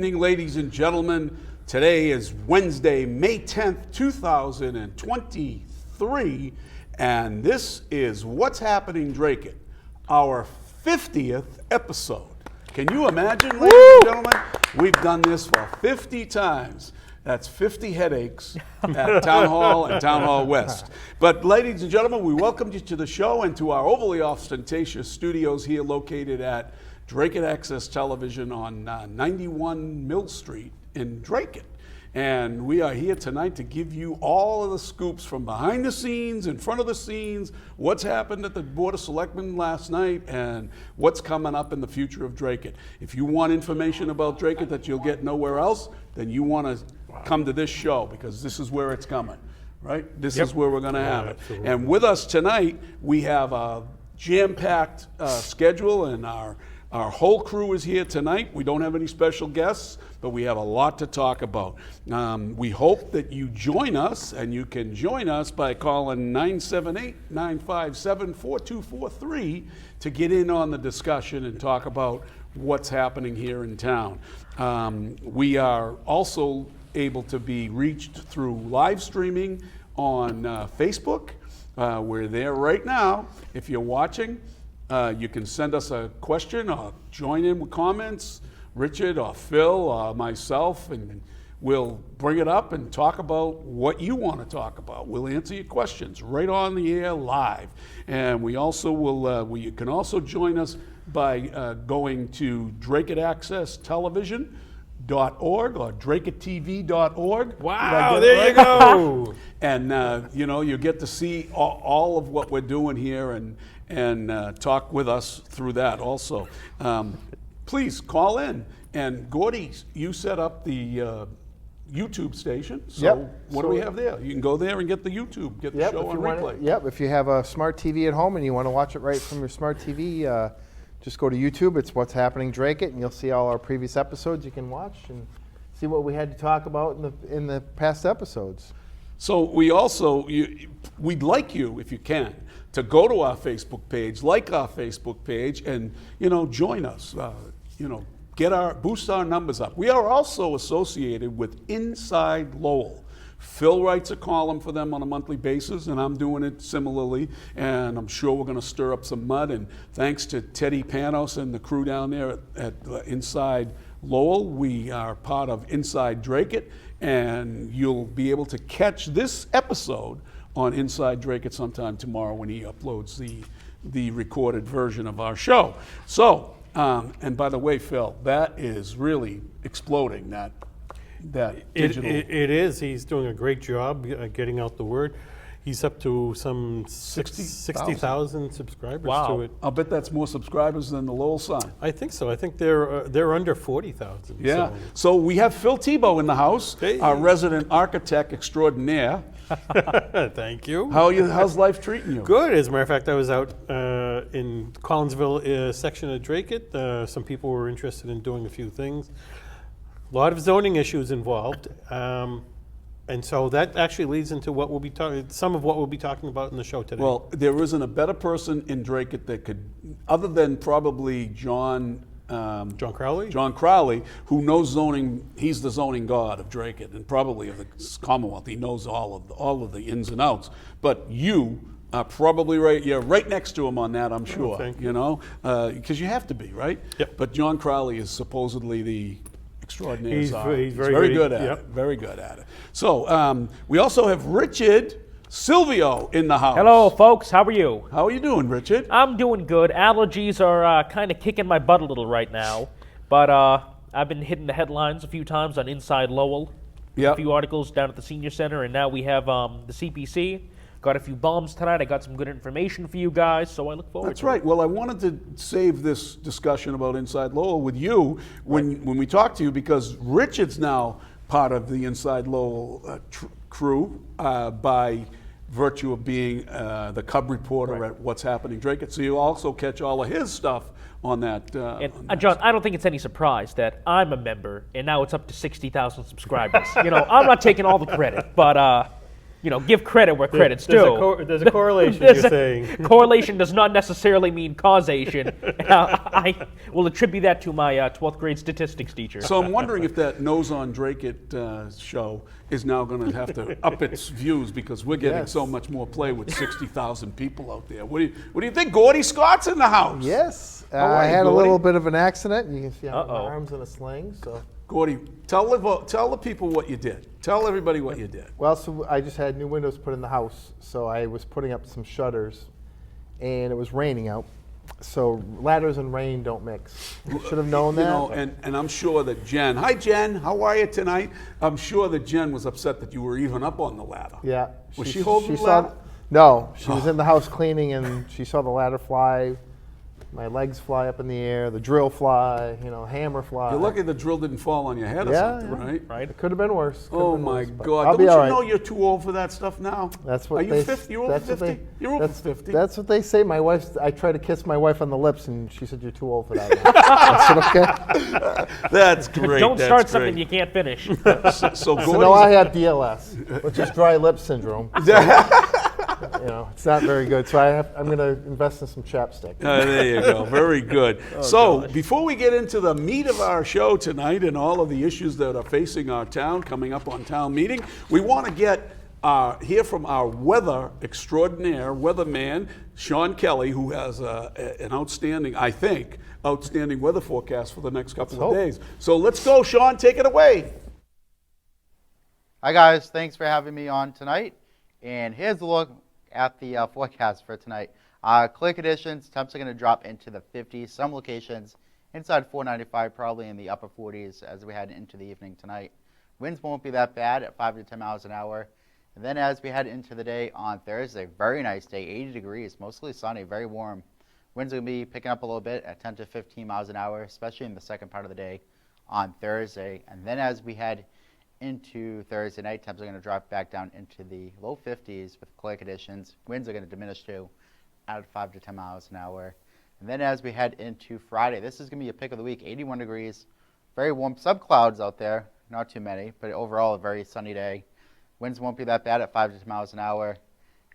evening, ladies and gentlemen. Today is Wednesday, May 10th, 2023, and this is What's Happening Dracut, our 50th episode. Can you imagine, ladies and gentlemen? We've done this for 50 times. That's 50 headaches at Town Hall and Town Hall West. But ladies and gentlemen, we welcome you to the show and to our overly ostentatious studios here located at Dracut Access Television on 91 Mill Street in Dracut. And we are here tonight to give you all of the scoops from behind the scenes, in front of the scenes, what's happened at the Board of Selectmen last night, and what's coming up in the future of Dracut. If you want information about Dracut that you'll get nowhere else, then you want to come to this show because this is where it's coming, right? This is where we're going to have it. Absolutely. And with us tonight, we have a jam-packed schedule, and our whole crew is here tonight. We don't have any special guests, but we have a lot to talk about. We hope that you join us, and you can join us by calling 978-957-4243 to get in on the discussion and talk about what's happening here in town. We are also able to be reached through live streaming on Facebook. We're there right now. If you're watching, you can send us a question or join in with comments, Richard or Phil or myself, and we'll bring it up and talk about what you want to talk about. We'll answer your questions right on the air live. And we also will, you can also join us by going to Dracut Access Television.org or DracutTV.org. Wow, there you go. And you get to see all of what we're doing here and talk with us through that also. Please call in. And Gordy, you set up the YouTube station. So what do we have there? You can go there and get the YouTube, get the show on replay. If you have a smart TV at home and you want to watch it right from your smart TV, just go to YouTube. It's What's Happening Dracut, and you'll see all our previous episodes you can watch and see what we had to talk about in the past episodes. So we also, we'd like you, if you can, to go to our Facebook page, like our Facebook page, and join us. Boost our numbers up. We are also associated with Inside Lowell. Phil writes a column for them on a monthly basis, and I'm doing it similarly, and I'm sure we're going to stir up some mud. And thanks to Teddy Panos and the crew down there at Inside Lowell, we are part of Inside Dracut, and you'll be able to catch this episode on Inside Dracut sometime tomorrow when he uploads the recorded version of our show. So, and by the way, Phil, that is really exploding, that digital. It is. He's doing a great job getting out the word. He's up to some 60,000 subscribers to it. I'll bet that's more subscribers than the Lowell Sun. I think so. I think they're under 40,000. Yeah. So we have Phil Thibault in the house, our resident architect extraordinaire. Thank you. How's life treating you? Good. As a matter of fact, I was out in Collinsville section of Dracut. Some people were interested in doing a few things. A lot of zoning issues involved. And so that actually leads into what we'll be some of what we'll be talking about in the show today. Well, there isn't a better person in Dracut that could, other than probably John Crowley? John Crowley, who knows zoning. He's the zoning god of Dracut and probably of the Commonwealth. He knows all of the ins and outs. But you are probably right. You're right next to him on that, I'm sure. Thank you. Because you have to be, right? Yep. But John Crowley is supposedly the extraordinary. He's very good at it. Very good at it. So we also have Richard Silvio in the house. Hello, folks. How are you? How are you doing, Richard? I'm doing good. Allergies are kind of kicking my butt a little right now, but I've been hitting the headlines a few times on Inside Lowell. Yep. A few articles down at the Senior Center, and now we have the CPC. Got a few bombs tonight. I got some good information for you guys, so I look forward to it. That's right. Well, I wanted to save this discussion about Inside Lowell with you when we talk to you, because Richard's now part of the Inside Lowell crew by virtue of being the cub reporter at What's Happening Dracut. So you also catch all of his stuff on that. John, I don't think it's any surprise that I'm a member, and now it's up to 60,000 subscribers. I'm not taking all the credit, but give credit where credit's due. There's a correlation, you're saying. Correlation does not necessarily mean causation. I will attribute that to my 12th grade statistics teacher. So I'm wondering if that Nose on Dracut show is now going to have to up its views because we're getting so much more play with 60,000 people out there. What do you think? Gordy Scott's in the house. Yes. How are I you, had a Gordy? little bit of an accident. You can see my Uh-oh. arms in a sling. So. Gordy, tell the people what you did. Tell everybody what you did. Well, so I just had new windows put in the house, so I was putting up some shutters, and it was raining out. So ladders and rain don't mix. You should have known that. And I'm sure that Jen, hi Jen, how are you tonight? I'm sure that Jen was upset that you were even up on the ladder. Yeah. Was she holding the ladder? No, she was in the house cleaning, and she saw the ladder fly. My legs fly up in the air, the drill fly, hammer fly. You're lucky the drill didn't fall on your head or something, right? Right. It could have been worse. Oh my God! I'll Don't be you all right. know you're too old for that stuff now? That's what Are you 50? You're over 50. You're over 50. That's what they say. I tried to kiss my wife on the lips, and she said, "You're too old for that." I said, "Okay." That's great. Don't That's start great. something you can't finish. So So no, Gordy's- I have DLS, which is dry lip syndrome. So, it's not very good. So I'm going to invest in some chapstick. There you go. Very good. Before we get into the meat of our show tonight and all of the issues that are facing our town coming up on town meeting, we want to hear from our weather extraordinaire, weatherman, Sean Kelly, who has an outstanding weather forecast for the next couple of days. So let's go, Sean. Take it away. Hi guys, thanks for having me on tonight. And here's a look at the forecast for tonight. Clear conditions, temps are going to drop into the 50s. Some locations inside 495, probably in the upper 40s as we head into the evening tonight. Winds won't be that bad at 5 to 10 miles an hour. And then as we head into the day on Thursday, very nice day, 80 degrees, mostly sunny, very warm. Winds are going to be picking up a little bit at 10 to 15 miles an hour, especially in the second part of the day on Thursday. And then as we head into Thursday night, temps are going to drop back down into the low 50s with clear conditions. Winds are going to diminish too at 5 to 10 miles an hour. And then as we head into Friday, this is going to be a pick of the week, 81 degrees, very warm. Some clouds out there, not too many, but overall a very sunny day. Winds won't be that bad at 5 to 10 miles an hour.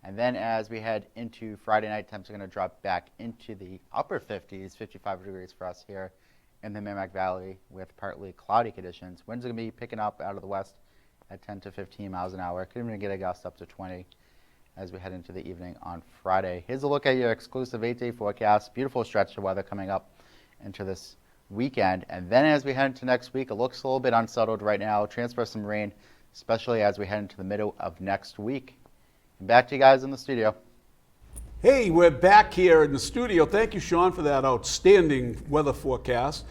And then as we head into Friday night, temps are going to drop back into the upper 50s, 55 degrees for us here in the Merrimack Valley with partly cloudy conditions. Winds are going to be picking up out of the west at 10 to 15 miles an hour. Could even get a gust up to 20 as we head into the evening on Friday. Here's a look at your exclusive 8-day forecast. Beautiful stretch of weather coming up into this weekend. And then as we head into next week, it looks a little bit unsettled right now. Transfer some rain, especially as we head into the middle of next week. And back to you guys in the studio. Hey, we're back here in the studio. Thank you, Sean, for that outstanding weather forecast.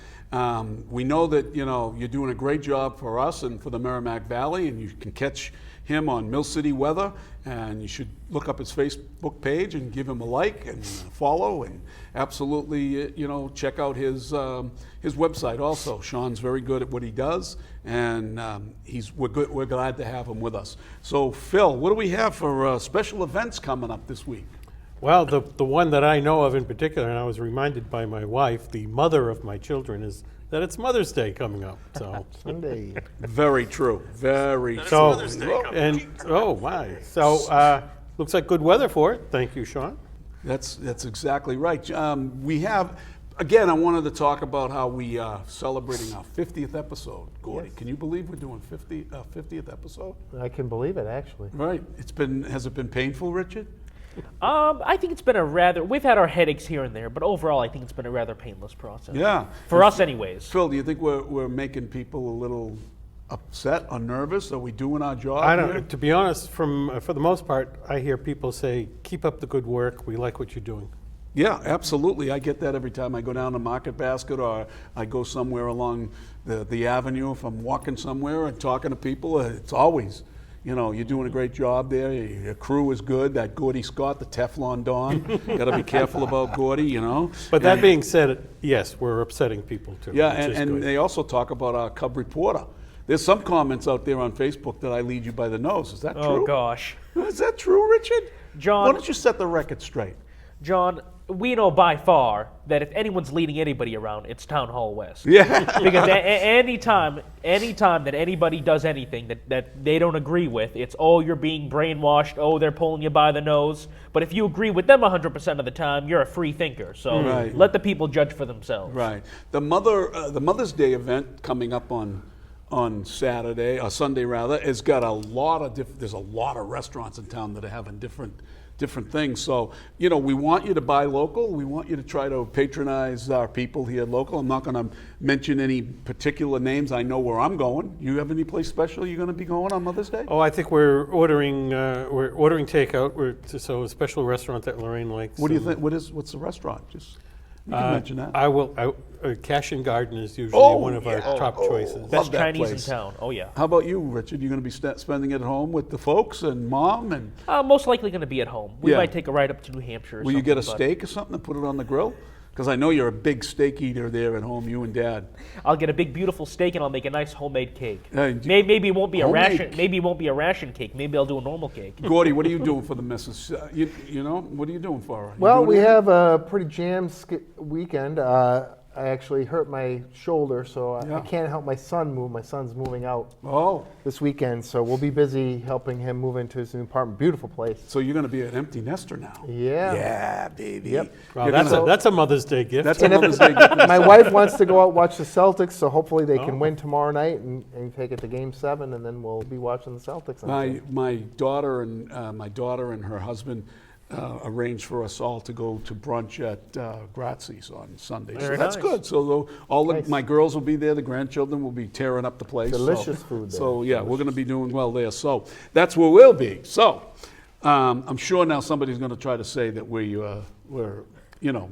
We know that you're doing a great job for us and for the Merrimack Valley, and you can catch him on Mill City Weather, and you should look up his Facebook page and give him a like and follow, and absolutely check out his website also. Sean's very good at what he does, and we're glad to have him with us. So Phil, what do we have for special events coming up this week? Well, the one that I know of in particular, and I was reminded by my wife, the mother of my children, is that it's Mother's Day coming up. So Sunday. Very true. Very true. So, and oh my! So looks like good weather for it. Thank you, Sean. That's exactly right. We have, again, I wanted to talk about how we are celebrating our 50th episode. Gordy, Yes. can you believe we're doing 50th episode? I can believe it, actually. Right. Has it been painful, Richard? I think it's been we've had our headaches here and there, but overall I think it's been a rather painless process. Yeah. For us anyways. Phil, do you think we're making people a little upset or nervous? Are we doing our job I don't. here? To be honest, for the most part, I hear people say, "Keep up the good work. We like what you're doing." Yeah, absolutely. I get that every time I go down to Market Basket or I go somewhere along the avenue. If I'm walking somewhere and talking to people, it's always, you're doing a great job there. Your crew is good. That Gordy Scott, the Teflon Don. Got to be careful about Gordy, But that being said, yes, we're upsetting people too. Yeah, which is and good. they also talk about our Cub reporter. There's some comments out there on Facebook that I lead you by the nose. Is that true? Oh gosh. Is that true, Richard? John- Why don't you set the record straight? John, we know by far that if anyone's leading anybody around, it's Town Hall West. Yeah. Because anytime that anybody does anything that they don't agree with, it's, oh, you're being brainwashed, oh, they're pulling you by the nose. But if you agree with them 100% of the time, you're a free thinker. So Right. let the people judge for themselves. Right. The Mother's Day event coming up on Saturday or Sunday rather has got a lot of there's a lot of restaurants in town that are having different things. So, you know, we want you to buy local. We want you to try to patronize our people here local. I'm not going to mention any particular names. I know where I'm going. You have any place special you're going to be going on Mother's Day? Oh, I think we're ordering takeout. So a special restaurant that Lorraine likes. What do you think? What's the restaurant? Just you can mention that. I will. Cash and Garden is usually one of our top choices. Love Best that Chinese place. in town. Oh, yeah. How about you, Richard? You going to be spending it at home with the folks and mom and? Most likely going to be at home. We Yeah. might take a ride up to New Hampshire or Will you get a something, but steak or something and put it on the grill? Because I know you're a big steak eater there at home, you and Dad. I'll get a big, beautiful steak, and I'll make a nice homemade cake. Hey, Maybe it won't be a homemade ration. Maybe it won't be a ration cake. Maybe I'll do a normal cake. Gordy, what are you doing for the missus? You know, what are you doing for her? You Well, doing we anything? have a pretty jammed weekend. I actually hurt my shoulder, so Yeah. I can't help my son move. My son's moving out Oh, this weekend, so we'll be busy helping him move into his new apartment. Beautiful place. so you're going to be an empty nester now? Yeah. Yeah, baby. Yep. Well, You're that's gonna- that's a Mother's Day gift. That's a And if- Mother's Day gift. My wife wants to go out and watch the Celtics, so hopefully they can Oh. win tomorrow night and take it to Game 7, and then we'll be watching the Celtics. on Sunday. My daughter and her husband arranged for us all to go to brunch at Grazzi's on Sunday. So Very that's nice. good. So Nice. my girls will be there. The grandchildren will be tearing up the place. Delicious food there. So yeah, we're going to be doing well there. So that's where we'll be. So I'm sure now somebody's going to try to say that we're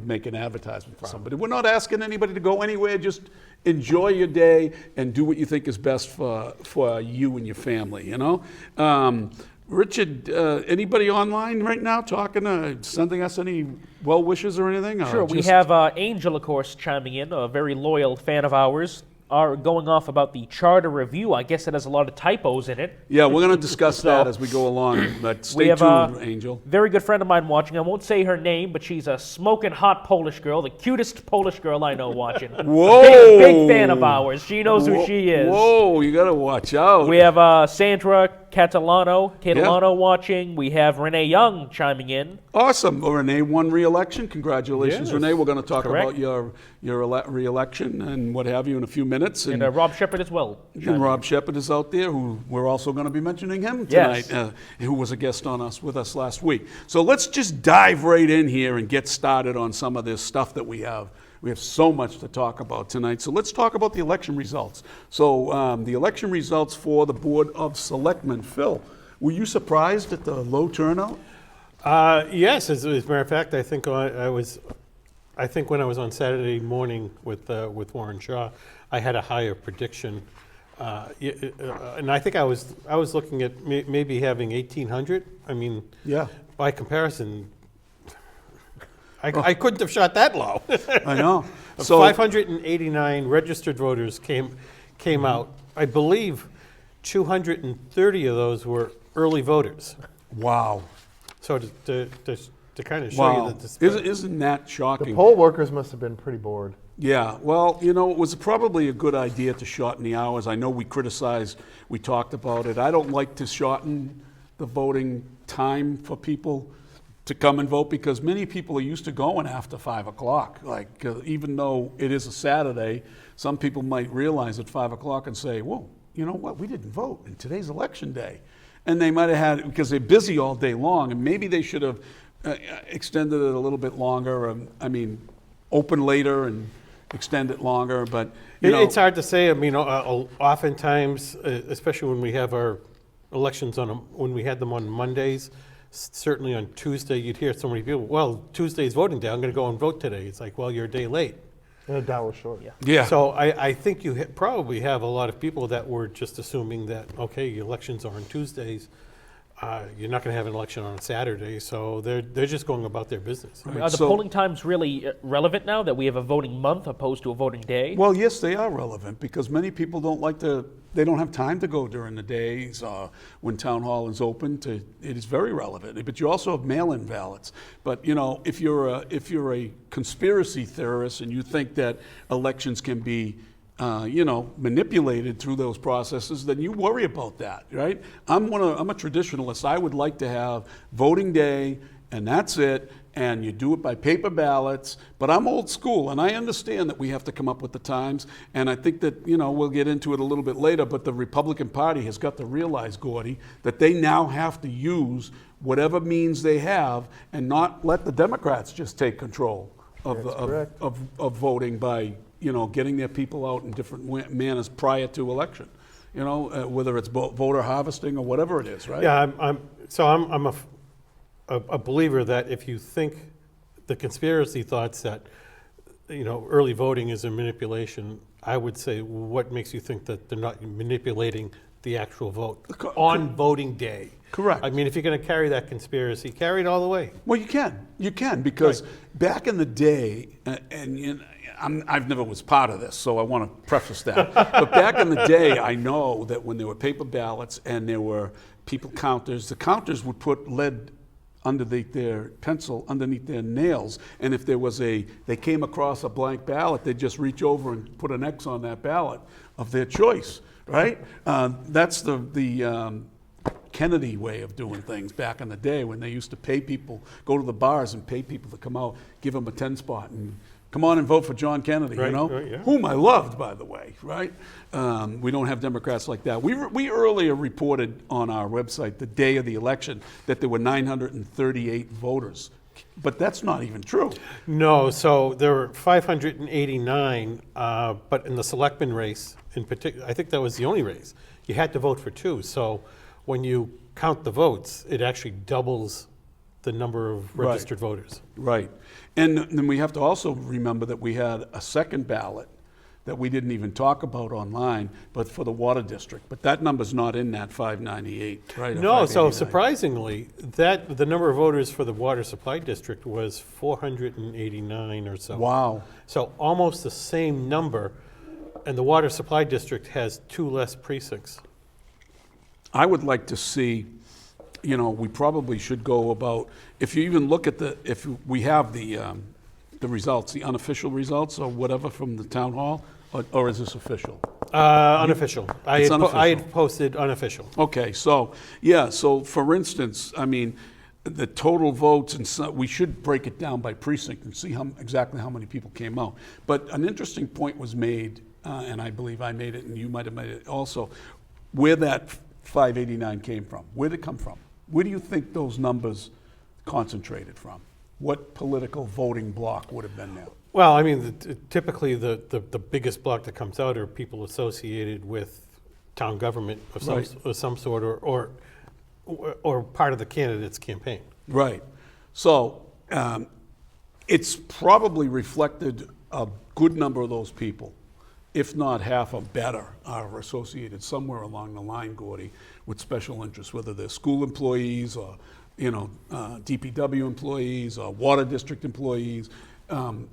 making advertisement for somebody. We're not asking anybody to go anywhere. Just enjoy your day and do what you think is best for you and your family. You know. Richard, anybody online right now talking, sending us any well wishes or anything? Or Sure, we just- have Angel, of course, chiming in, a very loyal fan of ours, are going off about the charter review. I guess it has a lot of typos in it. Yeah, we're going to discuss that So- as we go along. But We stay have tuned, Angel. very good friend of mine watching. I won't say her name, but she's a smoking hot Polish girl, the cutest Polish girl I know watching. Whoa! Big fan of ours. She knows who she is. Whoa, you got to watch out. We have Sandra Catalano watching. We have Renee Young chiming in. Awesome. Well, Renee won re-election. Congratulations, Yes. Renee. We're going to talk Correct. about your re-election and what have you in a few minutes. And Rob Shepard as well. And Rob Shepard is out there, who we're also going to be mentioning him tonight, Yes. who was a guest with us last week. So let's just dive right in here and get started on some of this stuff that we have. We have so much to talk about tonight. So let's talk about the election results. So the election results for the Board of Selectmen. Phil, were you surprised at the low turnout? Yes, as a matter of fact, I think when I was on Saturday morning with Warren Shaw, I had a higher prediction, and I think I was looking at maybe having 1,800. I mean, Yeah. by comparison, I couldn't have shot that low. I know. So 589 registered voters came out. I believe 230 of those were early voters. Wow. So to kind of show Wow. you that the spread. Isn't that shocking? The poll workers must have been pretty bored. Yeah, well, it was probably a good idea to shorten the hours. I know we talked about it. I don't like to shorten the voting time for people to come and vote because many people are used to going after 5 o'clock. Like, even though it is a Saturday, some people might realize at 5 o'clock and say, whoa, you know what, we didn't vote, and today's election day. And they might have had, because they're busy all day long, and maybe they should have extended it a little bit longer. Open later and extend it longer, but It's hard to say. I mean, oftentimes, especially when we have our elections when we had them on Mondays, certainly on Tuesday, you'd hear so many people, well, Tuesday's voting day, I'm going to go and vote today. It's like, well, you're a day late. And a dollar short. Yeah. Yeah. So I think you probably have a lot of people that were just assuming that, okay, elections are on Tuesdays. You're not going to have an election on a Saturday, so they're just going about their business. Are the polling times really relevant now that we have a voting month opposed to a voting day? Well, yes, they are relevant because many people they don't have time to go during the days when town hall is open. It is very relevant. But you also have mail-in ballots. But you know, if you're a conspiracy theorist and you think that elections can be manipulated through those processes, then you worry about that, right? I'm a traditionalist. I would like to have voting day and that's it, and you do it by paper ballots. But I'm old school, and I understand that we have to come up with the times, and I think that, we'll get into it a little bit later, but the Republican Party has got to realize, Gordy, that they now have to use whatever means they have and not let the Democrats just take control of voting by getting their people out in different manners prior to election, whether it's voter harvesting or whatever it is, right? Yeah, I'm a believer that if you think the conspiracy thoughts that, early voting is a manipulation, I would say, what makes you think that they're not manipulating the actual vote on voting day? Correct. I mean, if you're going to carry that conspiracy, carry it all the way. Well, you can, because back in the day, I've never was part of this, so I want to preface that. But back in the day, I know that when there were paper ballots and there were people counters, the counters would put lead underneath their pencil, underneath their nails, and if they came across a blank ballot, they'd just reach over and put an X on that ballot of their choice, right? That's the Kennedy way of doing things back in the day when they used to pay people, go to the bars and pay people to come out, give them a 10 spot and come on and vote for John Kennedy, Right, yeah. whom I loved, by the way, right? We don't have Democrats like that. We earlier reported on our website the day of the election that there were 938 voters, but that's not even true. No, so there were 589, but in the selectman race in particular, I think that was the only race. You had to vote for two, so when you count the votes, it actually doubles the number of registered voters. Right. And then we have to also remember that we had a second ballot that we didn't even talk about online, but for the water district. But that number's not in that 598, right? No, so surprisingly, the number of voters for the water supply district was 489 or so. Wow. So almost the same number, and the water supply district has 2 less precincts. I would like to see, we probably should go about, if you even look at if we have the results, the unofficial results or whatever from the town hall, or is this official? Unofficial. I unofficial. had posted unofficial. Okay, so for instance, I mean, the total votes, and we should break it down by precinct and see exactly how many people came out. But an interesting point was made, and I believe I made it, and you might have made it also, where that 589 came from. Where did it come from? Where do you think those numbers concentrated from? What political voting bloc would have been there? Well, I mean, typically the biggest block that comes out are people associated with town government of some sort, or part of the candidate's campaign. Right. So it's probably reflected a good number of those people, if not half or better, are associated somewhere along the line, Gordy, with special interests, whether they're school employees or DPW employees or water district employees.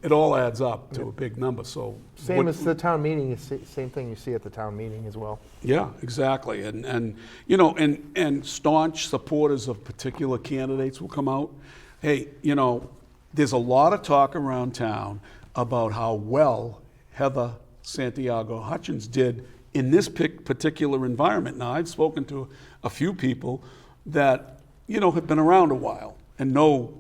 It all adds up to a big number. So same as the town meeting, same thing you see at the town meeting as well. Yeah, exactly. And staunch supporters of particular candidates will come out. Hey, there's a lot of talk around town about how well Heather Santiago Hutchins did in this particular environment. Now, I've spoken to a few people that, have been around a while and know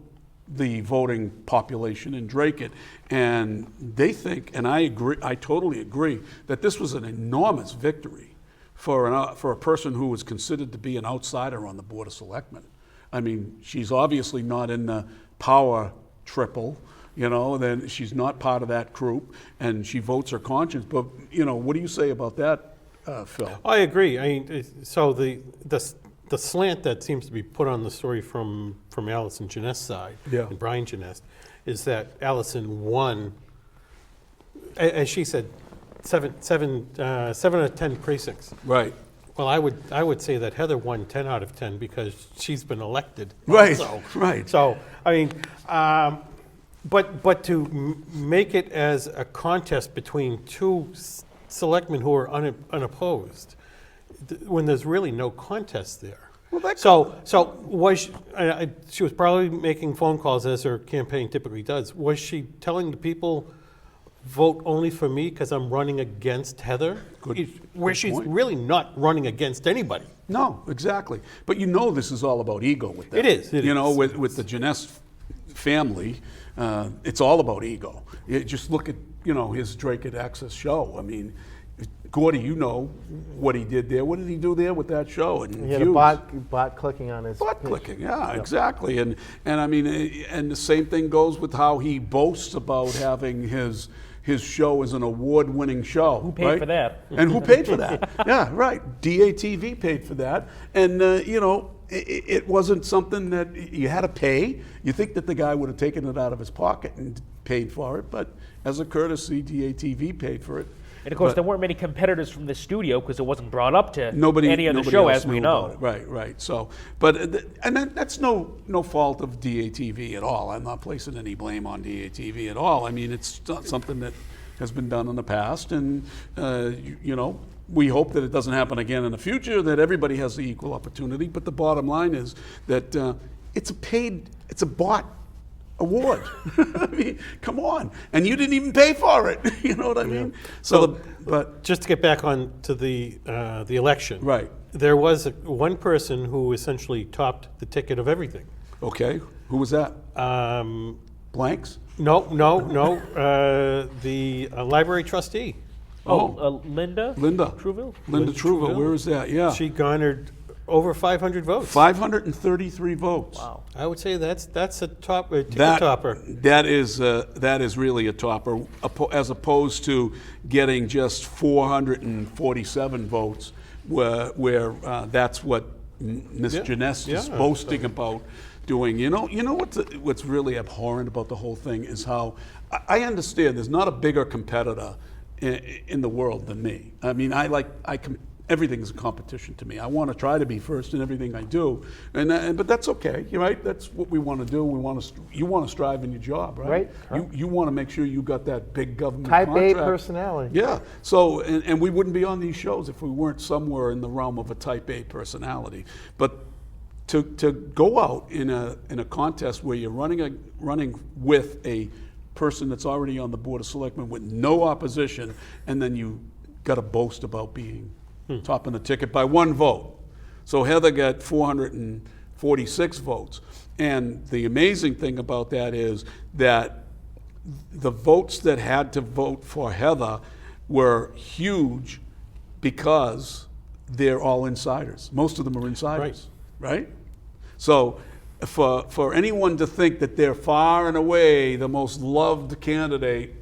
the voting population in Dracut, and they think, and I agree, I totally agree, that this was an enormous victory for a person who was considered to be an outsider on the Board of Selectmen. I mean, she's obviously not in the power triple, then she's not part of that group, and she votes her conscience. But, what do you say about that, Phil? I agree. I mean, so the slant that seems to be put on the story from Allison Jeunesse side, and Brian Jeunesse, is that Allison won, as she said, seven out of 10 precincts. Right. Well, I would say that Heather won 10 out of 10 because she's been elected. Right, also. right. So, I mean, but to make it as a contest between two selectmen who are unopposed, when there's really no contest there. Well, So was she was probably making phone calls as her campaign typically does. Was she telling the people, vote only for me because I'm running against Heather? Where she's point. really not running against anybody. No, exactly. But this is all about ego with them. It is, it is. With the Janess family, it's all about ego. Just look at, his Dracut Access show. I mean, Gordy, you know what he did there. What did he do there with that show? And He had a bot clicking on his Bot page. clicking, yeah, exactly. And I mean, and the same thing goes with how he boasts about having his show as an award-winning show. Who paid right? for that? And who paid for that? Yeah, right. DATV paid for that. And, it wasn't something that you had to pay. You think that the guy would have taken it out of his pocket and paid for it, but as a courtesy, DATV paid for it. And of course, But there weren't many competitors from this studio because it wasn't brought up to nobody any other nobody show, else as we knew know. about it. Right. So, but that's no fault of DATV at all. I'm not placing any blame on DATV at all. I mean, it's not something that has been done in the past, and we hope that it doesn't happen again in the future. That everybody has the equal opportunity. But the bottom line is that it's a bought award. I mean, come on, and you didn't even pay for it. You know what I mean? But Just to get back on to the election. right. There was one person who essentially topped the ticket of everything. Okay, who was that? Blanks? No. The library trustee. Linda? Linda. Truville? Linda Truville. Where is that? Yeah. She garnered over 500 votes. 533 votes. Wow. I would say that's a ticket That, topper. that is really a topper, as opposed to getting just 447 votes, where that's what Ms. Yeah, Janess is yeah. boasting about doing. You know what's really abhorrent about the whole thing is how I understand there's not a bigger competitor in the world than me. I mean, everything's a competition to me. I want to try to be first in everything I do, but that's okay, right? That's what we want to do. You want to strive in your job, right? Right. You want to make sure you got that big government Type A contract. personality. Yeah. So and we wouldn't be on these shows if we weren't somewhere in the realm of a Type A personality. But to go out in a contest where you're running with a person that's already on the Board of Selectmen with no opposition, and then you got to boast about being top in the ticket by one vote. So Heather got 446 votes. And the amazing thing about that is that the votes that had to vote for Heather were huge because they're all insiders. Most of them are insiders, right? So for anyone to think that they're far and away the most loved candidate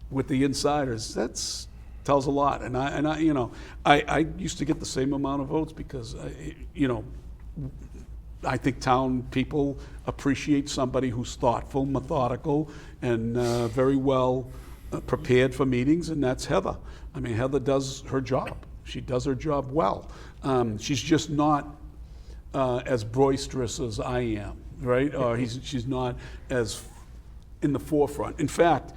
with the insiders, that's tells a lot. And I used to get the same amount of votes because I think town people appreciate somebody who's thoughtful, methodical, and very well prepared for meetings, and that's Heather. I mean, Heather does her job. She does her job well. She's just not as boisterous as I am, right? Or she's not as in the forefront. In fact,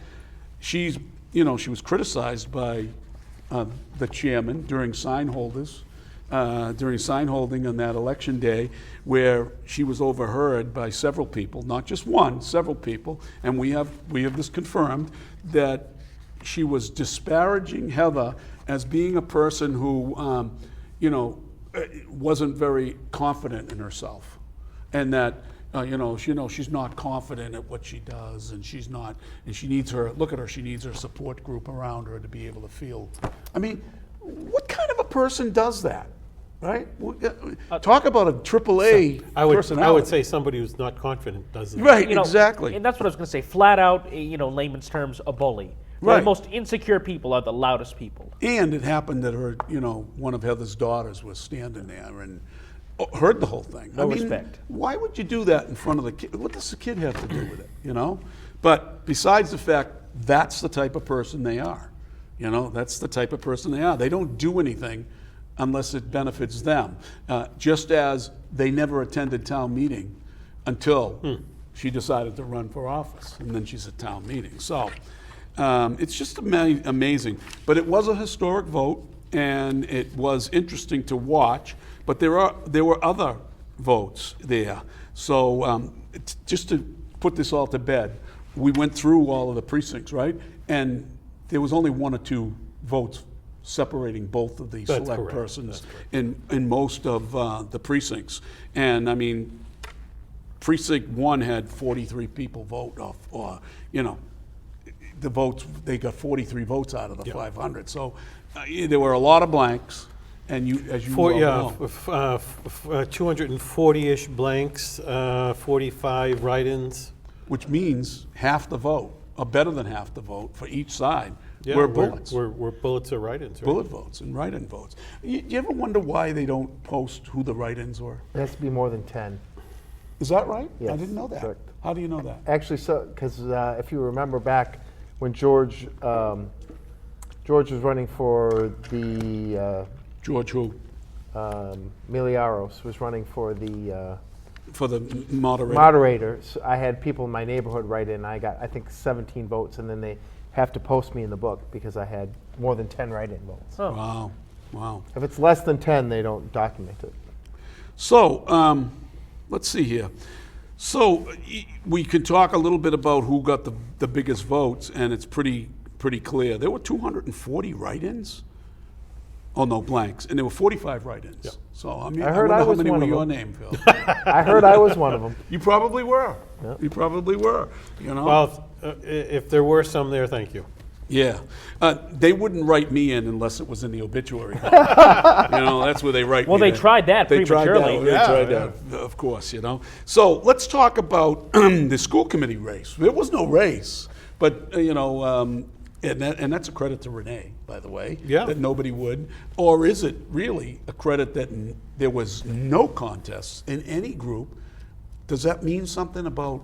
she was criticized by the chairman during sign holding on that election day, where she was overheard by several people, not just one, several people, and we have this confirmed, that she was disparaging Heather as being a person who, wasn't very confident in herself, and that she's not confident at what she does, and she needs her support group around her to be able to feel. I mean, what kind of a person does that, right? Talk about a AAA personality. I would say somebody who's not confident does that. Right, exactly. And that's what I was going to say. Flat out, layman's terms, a bully. Right. The most insecure people are the loudest people. And it happened that her, one of Heather's daughters was standing there and heard the whole thing. No respect. Why would you do that in front of the kid? What does the kid have to do with it, But besides the fact, that's the type of person they are. That's the type of person they are. They don't do anything unless it benefits them. Just as they never attended town meeting until she decided to run for office, and then she's at town meeting. So it's just amazing. But it was a historic vote, and it was interesting to watch. But there were other votes there. So just to put this all to bed, we went through all of the precincts, right? And there was only 1 or 2 votes separating both of these That's select correct. persons in most of the precincts. And I mean, precinct 1 had 43 people vote off, or, you know, the votes, they got 43 votes out of the 500. So there were a lot of blanks. And you, as you well know, 240-ish blanks, 45 write-ins. which means half the vote, or better than half the vote for each side, Yeah, were bullets. Were bullets or write-ins, right? Bullet votes and write-in votes. You ever wonder why they don't post who the write-ins were? It has to be more than 10. Is that right? I Yes, didn't know that. correct. How do you know that? Actually, so because if you remember back when George was running for the George who? Miliaros was running for the For the moderator? moderators. I had people in my neighborhood write in. I got, I think, 17 votes, and then they have to post me in the book because I had more than 10 write-in votes. Oh. Wow, wow. If it's less than 10, they don't document it. So, let's see here. So, we can talk a little bit about who got the biggest votes, and it's pretty clear. There were 240 write-ins. Oh, no, blanks. And there were 45 write-ins. Yep. So, I mean, I heard wonder I how was many one were of your them. name, Phil. I heard I was one of them. You probably were. Yep. You probably were, you know? Well, if there were some there, thank you. Yeah. They wouldn't write me in unless it was in the obituary. You know, that's where they write Well, me they in. tried that They tried prematurely. that. They tried that, of course, you know. So let's talk about the school committee race. There was no race, but, you know, and that's a credit to Renee, by the way, Yeah. that nobody would. Or is it really a credit that there was no contests in any group? Does that mean something about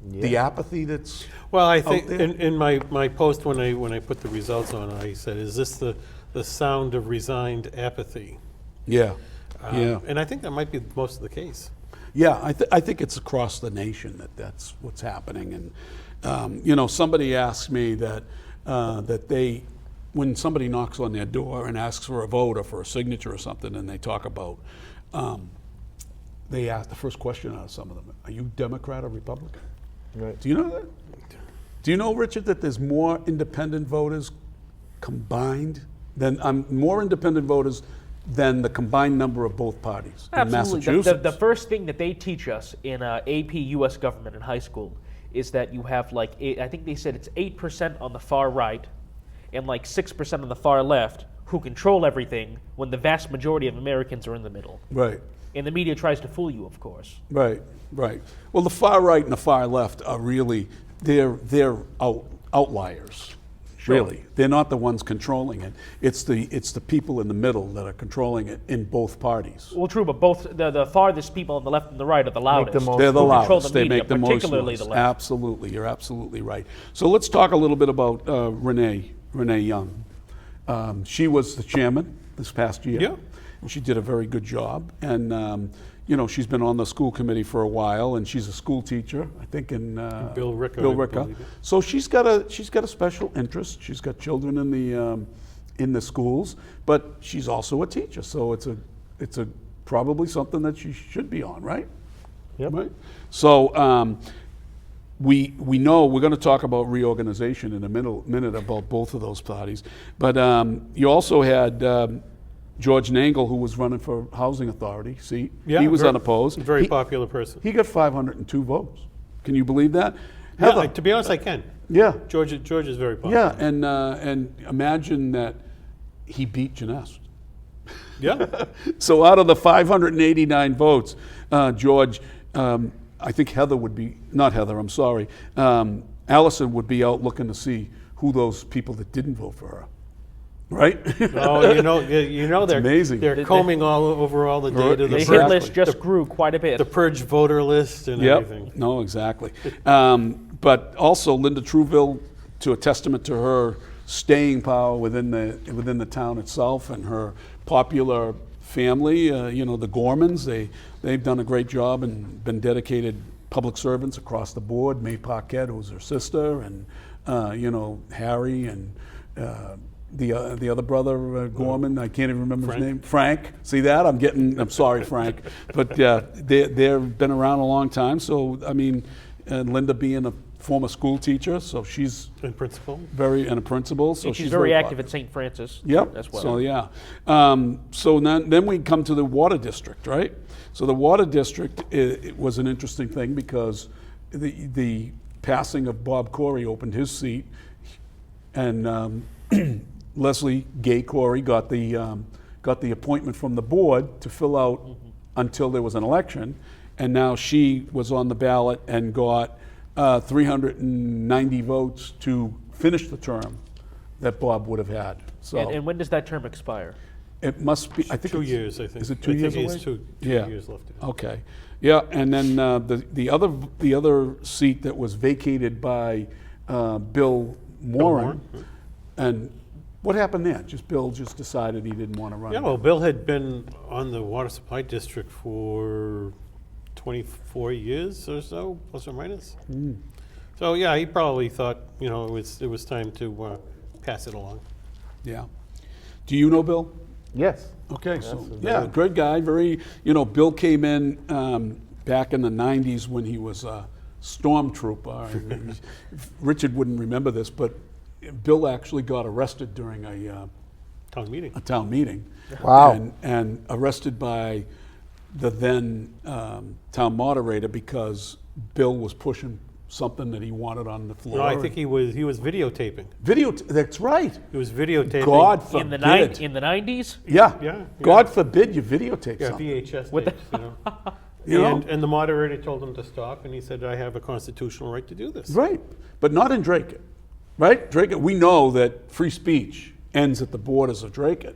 the apathy that's Well, I think there? in my post when I put the results on, I said, is this the sound of resigned apathy? Yeah, yeah. And I think that might be most of the case. Yeah, I think it's across the nation that's what's happening. And, you know, somebody asked me that they, when somebody knocks on their door and asks for a vote or for a signature or something, and they talk about, they ask the first question out of some of them, are you Democrat or Republican? Right. Do you know that? Do you know, Richard, that there's more independent voters combined than, more independent voters than the combined number of both parties in Absolutely. Massachusetts? The first thing that they teach us in AP U.S. government in high school is that you have like, I think they said it's 8% on the far right and like 6% on the far left who control everything when the vast majority of Americans are in the middle. Right. And the media tries to fool you, of course. Right, right. Well, the far right and the far left are really, they're outliers. Really, they're not the ones controlling it. It's the people in the middle that are controlling it in both parties. Well, true, but both the farthest people on the left and the right are the loudest. most- They're the who control loudest. the They media, make the most particularly noise. the left. Absolutely, you're absolutely right. So let's talk a little bit about Renee Young. She was the chairman this past year. Yeah. And she did a very good job. And you know, she's been on the school committee for a while, and she's a school teacher, I think, in Bill Ricca, Bill I Ricca. believe. So she's got a special interest. She's got children in the schools, but she's also a teacher. So it's a probably something that she should be on, right? Yep. Right. So we know we're going to talk about reorganization in a minute about both of those parties, but you also had. George Nangle, who was running for Housing Authority seat, Yeah, he was very- unopposed. Very He- popular person. He got 502 votes. Can you believe that? Yeah, Heather, to be honest, I can. yeah, George is very popular. yeah, and imagine that he beat Janess. Yeah. So out of the 589 votes, George, I think Heather would be, not Heather, I'm sorry, Allison would be out looking to see who those people that didn't vote for her. Right? Oh, you know they're amazing. They're combing over all the data. The Exactly. hit list just grew quite a bit. The purge voter list and Yep. everything. No, exactly. But also Linda Trouville, to a testament to her staying power within the town itself and her popular family, the Gormans. They've done a great job and been dedicated public servants across the board. May Paquette, who's her sister, and Harry and the other brother Gorman. I can't even remember his name. Frank. See that? I'm sorry, Frank, but they've been around a long time. So I mean, and Linda being a former school teacher, so she's And principal. and a principal, so And she's very active popular. at St. Francis. Yep. As well. So yeah. So then we come to the water district, right? So the water district it was an interesting thing because the passing of Bob Corey opened his seat, and Leslie Gay Corey got the appointment from the board to fill out until there was an election, and now she was on the ballot and got 390 votes to finish the term that Bob would have had. So And when does that term expire? it must be, I think 2 it's- years, I think. Is it 2 years I think away? it's two Yeah. years left. Okay, yeah, and then the other seat that was vacated by Bill Moran, and what happened there? Bill just decided he didn't want to run. Yeah, well, Bill had been on the water supply district for 24 years or so, plus or minus. So yeah, he probably thought it was time to pass it along. Yeah. Do you know Bill? Yes. Okay, so Yes, yeah, good guy. Very, Bill came in back in the '90s when he was a stormtrooper. Richard wouldn't remember this, but Bill actually got arrested during a Town meeting. Wow. and arrested by the then town moderator because Bill was pushing something that he wanted on the floor. No, I think he was videotaping. That's right. He was videotaping. God In the forbid. in the 90s? Yeah. God forbid you videotape Yeah, something. VHS What the- tapes, You know? And the moderator told him to stop, and he said, "I have a constitutional right to do this." Right, but not in Dracut, right? Dracut, we know that free speech ends at the borders of Dracut,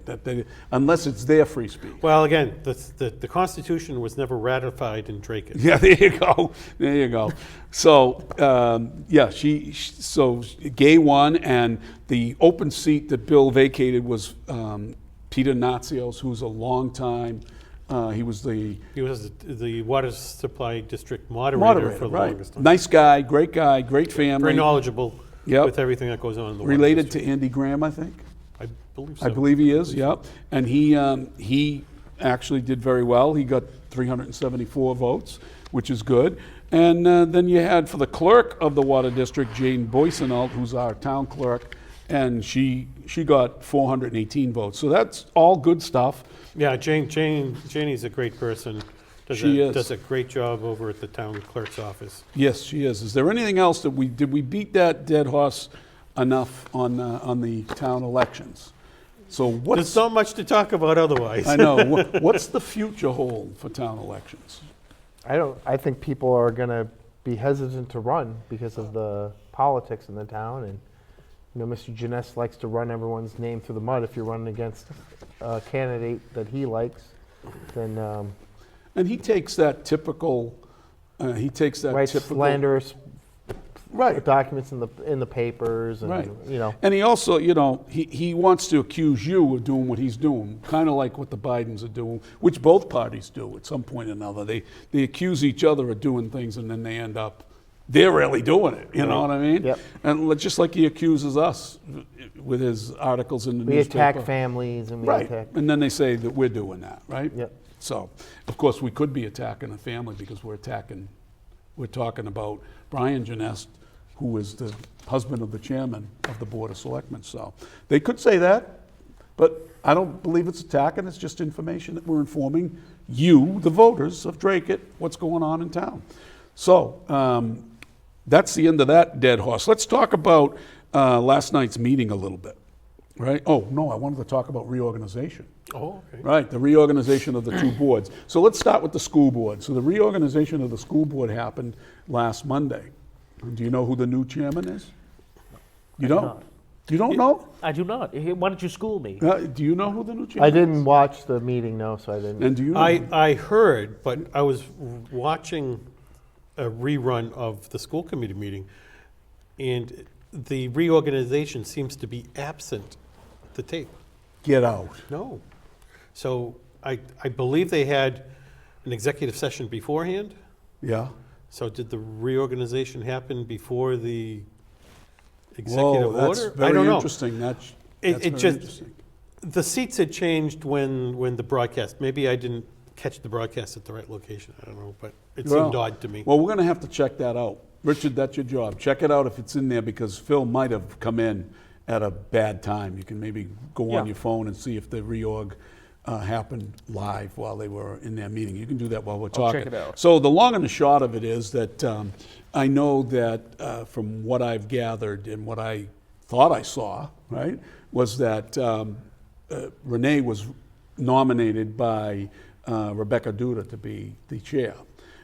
unless it's their free speech. Well, again, the Constitution was never ratified in Dracut. Yeah, there you go. There you go. So, so Gay won, and the open seat that Bill vacated was Peter Natsios, who's a long time. He was the the water supply district moderator for the right? longest time. Nice guy, great family. Very knowledgeable Yep. with everything that goes on in the water Related district. to Andy Graham, I think. I believe so. I believe he is, yep. And he actually did very well. He got 374 votes, which is good. And then you had for the clerk of the water district, Jane Boysenelt, who's our town clerk, and she got 418 votes. So that's all good stuff. Yeah, Janie's a great person. She is. Does a great job over at the town clerk's office. Yes, she is. Is there anything else that did we beat that dead horse enough on the town elections? So There's what's so much to talk about otherwise. I know. What's the future hold for town elections? I think people are going to be hesitant to run because of the politics in the town, and Mr. Janess likes to run everyone's name through the mud. If you're running against a candidate that he likes, then And he takes that typical. writes typical slanderous right. documents in the papers, and Right. you know. And he also, he wants to accuse you of doing what he's doing, kind of like what the Bidens are doing, which both parties do at some point or another. They accuse each other of doing things, and then they end up, they're really doing it. You know what I mean? Yep. And just like he accuses us with his articles in the We newspaper. attack families, and we Right. attack. And then they say that we're doing that, right? Yep. So, of course, we could be attacking a family because we're talking about Brian Janess, who is the husband of the chairman of the Board of Selectmen. So they could say that, but I don't believe it's attacking. It's just information that we're informing you, the voters of Dracut, what's going on in town. So that's the end of that dead horse. Let's talk about last night's meeting a little bit, right? Oh, no, I wanted to talk about reorganization. Oh, okay. Right, the reorganization of the two boards. So let's start with the school board. So the reorganization of the school board happened last Monday. Do you know who the new chairman is? You do don't? not. You don't know? I do not. Why don't you school me? Do you know who the new chairman I is? didn't watch the meeting, no, so I didn't. And do you know? I heard, but I was watching a rerun of the school committee meeting, and the reorganization seems to be absent the tape. Get out. No. So I believe they had an executive session beforehand. Yeah. So did the reorganization happen before the executive Whoa, that's order? very I don't know. interesting. That's It very just- interesting. The seats had changed when the broadcast, maybe I didn't catch the broadcast at the right location, I don't know, but it seemed Well- odd to me. Well, we're going to have to check that out. Richard, that's your job. Check it out if it's in there, because Phil might have come in at a bad time. You can maybe go on Yeah. your phone and see if the reorg happened live while they were in their meeting. You can do that while we're talking. check it out. So the long and the short of it is that I know that from what I've gathered and what I thought I saw, right, was that Renee was nominated by Rebecca Duda to be the chair.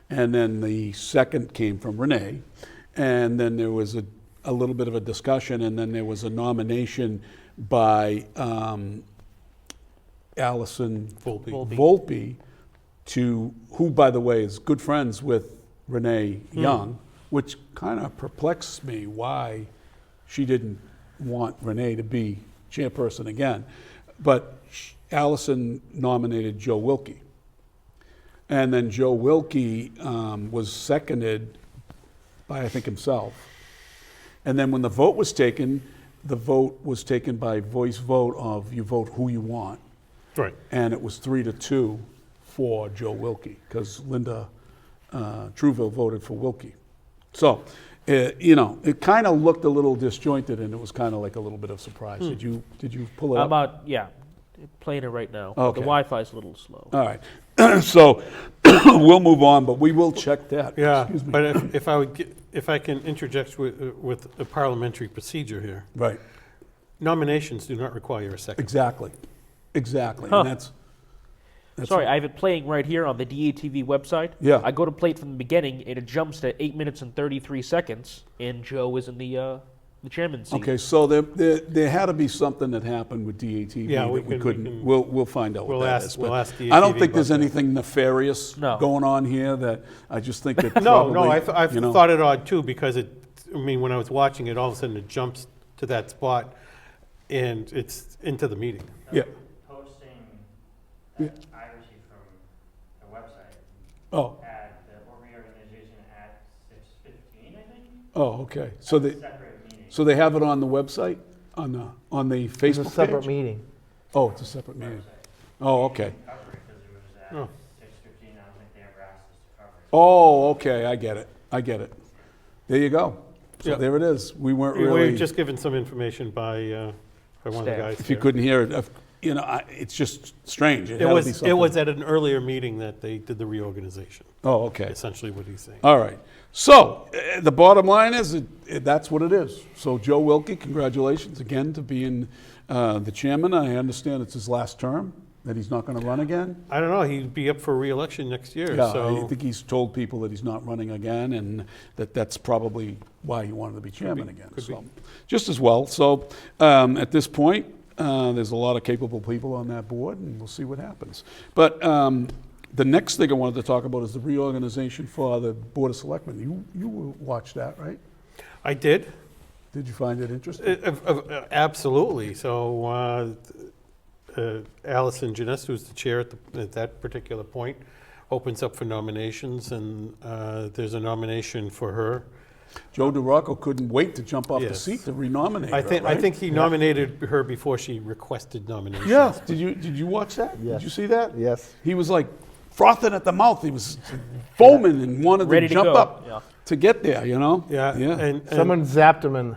And then the second came from Renee. And then there was a little bit of a discussion, and then there was a nomination by Allison Volpe, who, by the way, is good friends with Renee Young, which kind of perplexes me why she didn't want Renee to be chairperson again. But Allison nominated Joe Wilkie. And then Joe Wilkie was seconded by, I think, himself. And then when the vote was taken by voice vote of you vote who you want. Right. And it was 3-2 for Joe Wilkie, because Linda Truville voted for Wilkie. So, it kind of looked a little disjointed, and it was kind of like a little bit of surprise. Did you pull it up? Yeah, playing it right now. Okay. The Wi-Fi's a little slow. All right. So we'll move on, but we will check that. Yeah, Excuse me. but if I can interject with a parliamentary procedure here, Right. nominations do not require a second. Exactly. Huh. And that's Sorry, I have it playing right here on the DATV website. Yeah. I go to play it from the beginning, and it jumps to 8 minutes and 33 seconds, and Joe is in the chairman's seat. okay. So there had to be something that happened with DATV Yeah, that we we can- couldn't. we can- We'll find out we'll what that ask- is. we'll But ask I don't DATV think there's about that. anything nefarious No. going on here. That I just think that No, probably, I you know, thought it odd too, because when I was watching it, all of a sudden it jumps to that spot, and it's into the meeting. Yeah. Posting Yeah. that I received from the website Oh. had the reorganization at 6:15, I think. Oh. Okay. So they Separate meeting. so they have it on the website on the It's Facebook a separate page? meeting. Oh, it's a separate meeting. Oh. Okay. Cover it because it was at Oh. 6:15. I don't think they ever asked us to cover it. Oh. Okay. I get it. There you go. So Yeah. there it is. We weren't We really. were just given some information by one of the Staff. guys. If you here. couldn't hear it, it's just strange. It had to be was something. at an earlier meeting that they did the reorganization. Oh, okay. Essentially, what he's saying. All right. So the bottom line is that's what it is. So Joe Wilkie, congratulations again to being the chairman. I understand it's his last term, that he's not going to run again. I don't know. He'd be up for re-election next year. Yeah, so I think he's told people that he's not running again, and that's probably why he wanted to be chairman again. could So just as well. So at this point, there's a lot of capable people on that board, and we'll see what happens. But the next thing I wanted to talk about is the reorganization for the Board of Selectmen. You watched that, right? I did. Did you find it interesting? Absolutely. So Allison Janess, who's the chair at that particular point, opens up for nominations, and there's a nomination for her. Joe DeRocco couldn't wait to jump off the Yes. seat to renominate I her, think right? he nominated her before she requested nomination. Yeah. Did you watch that? Yes. Did you see that? Yes. He was like frothing at the mouth. He was foaming and wanted Ready to to jump go. up Yeah. to get there, you know? Yeah. Yeah. And Someone zapped him and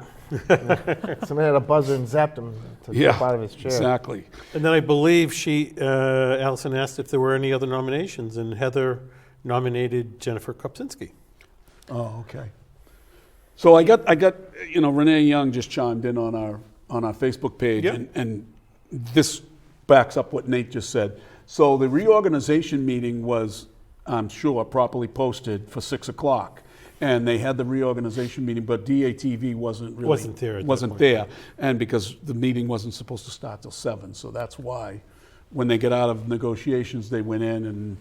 someone had a buzzer and zapped him to jump out of his chair. Exactly. And then I believe Allison asked if there were any other nominations, and Heather nominated Jennifer Kopczynski. Oh, okay. So I got Renee Young just chimed in on our Facebook page, Yep. and this backs up what Nate just said. So the reorganization meeting was, I'm sure, properly posted for 6 o'clock. And they had the reorganization meeting, but DATV wasn't there at that point. there, and because the meeting wasn't supposed to start till 7, so that's why when they get out of negotiations, they went in, and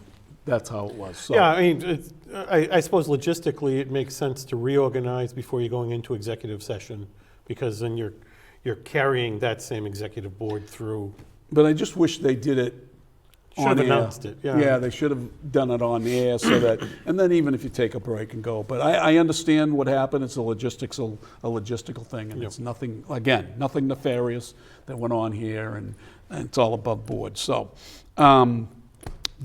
that's how it was. So, Yeah, I mean, I suppose logistically it makes sense to reorganize before you're going into executive session, because then you're carrying that same executive board through. but I just wish they did it Should on have air. announced it, yeah. Yeah, they should have done it on the air so that, and then even if you take a break and go. But I understand what happened. It's a logistical thing, and it's nothing, again, nothing nefarious that went on here, and it's all above board. So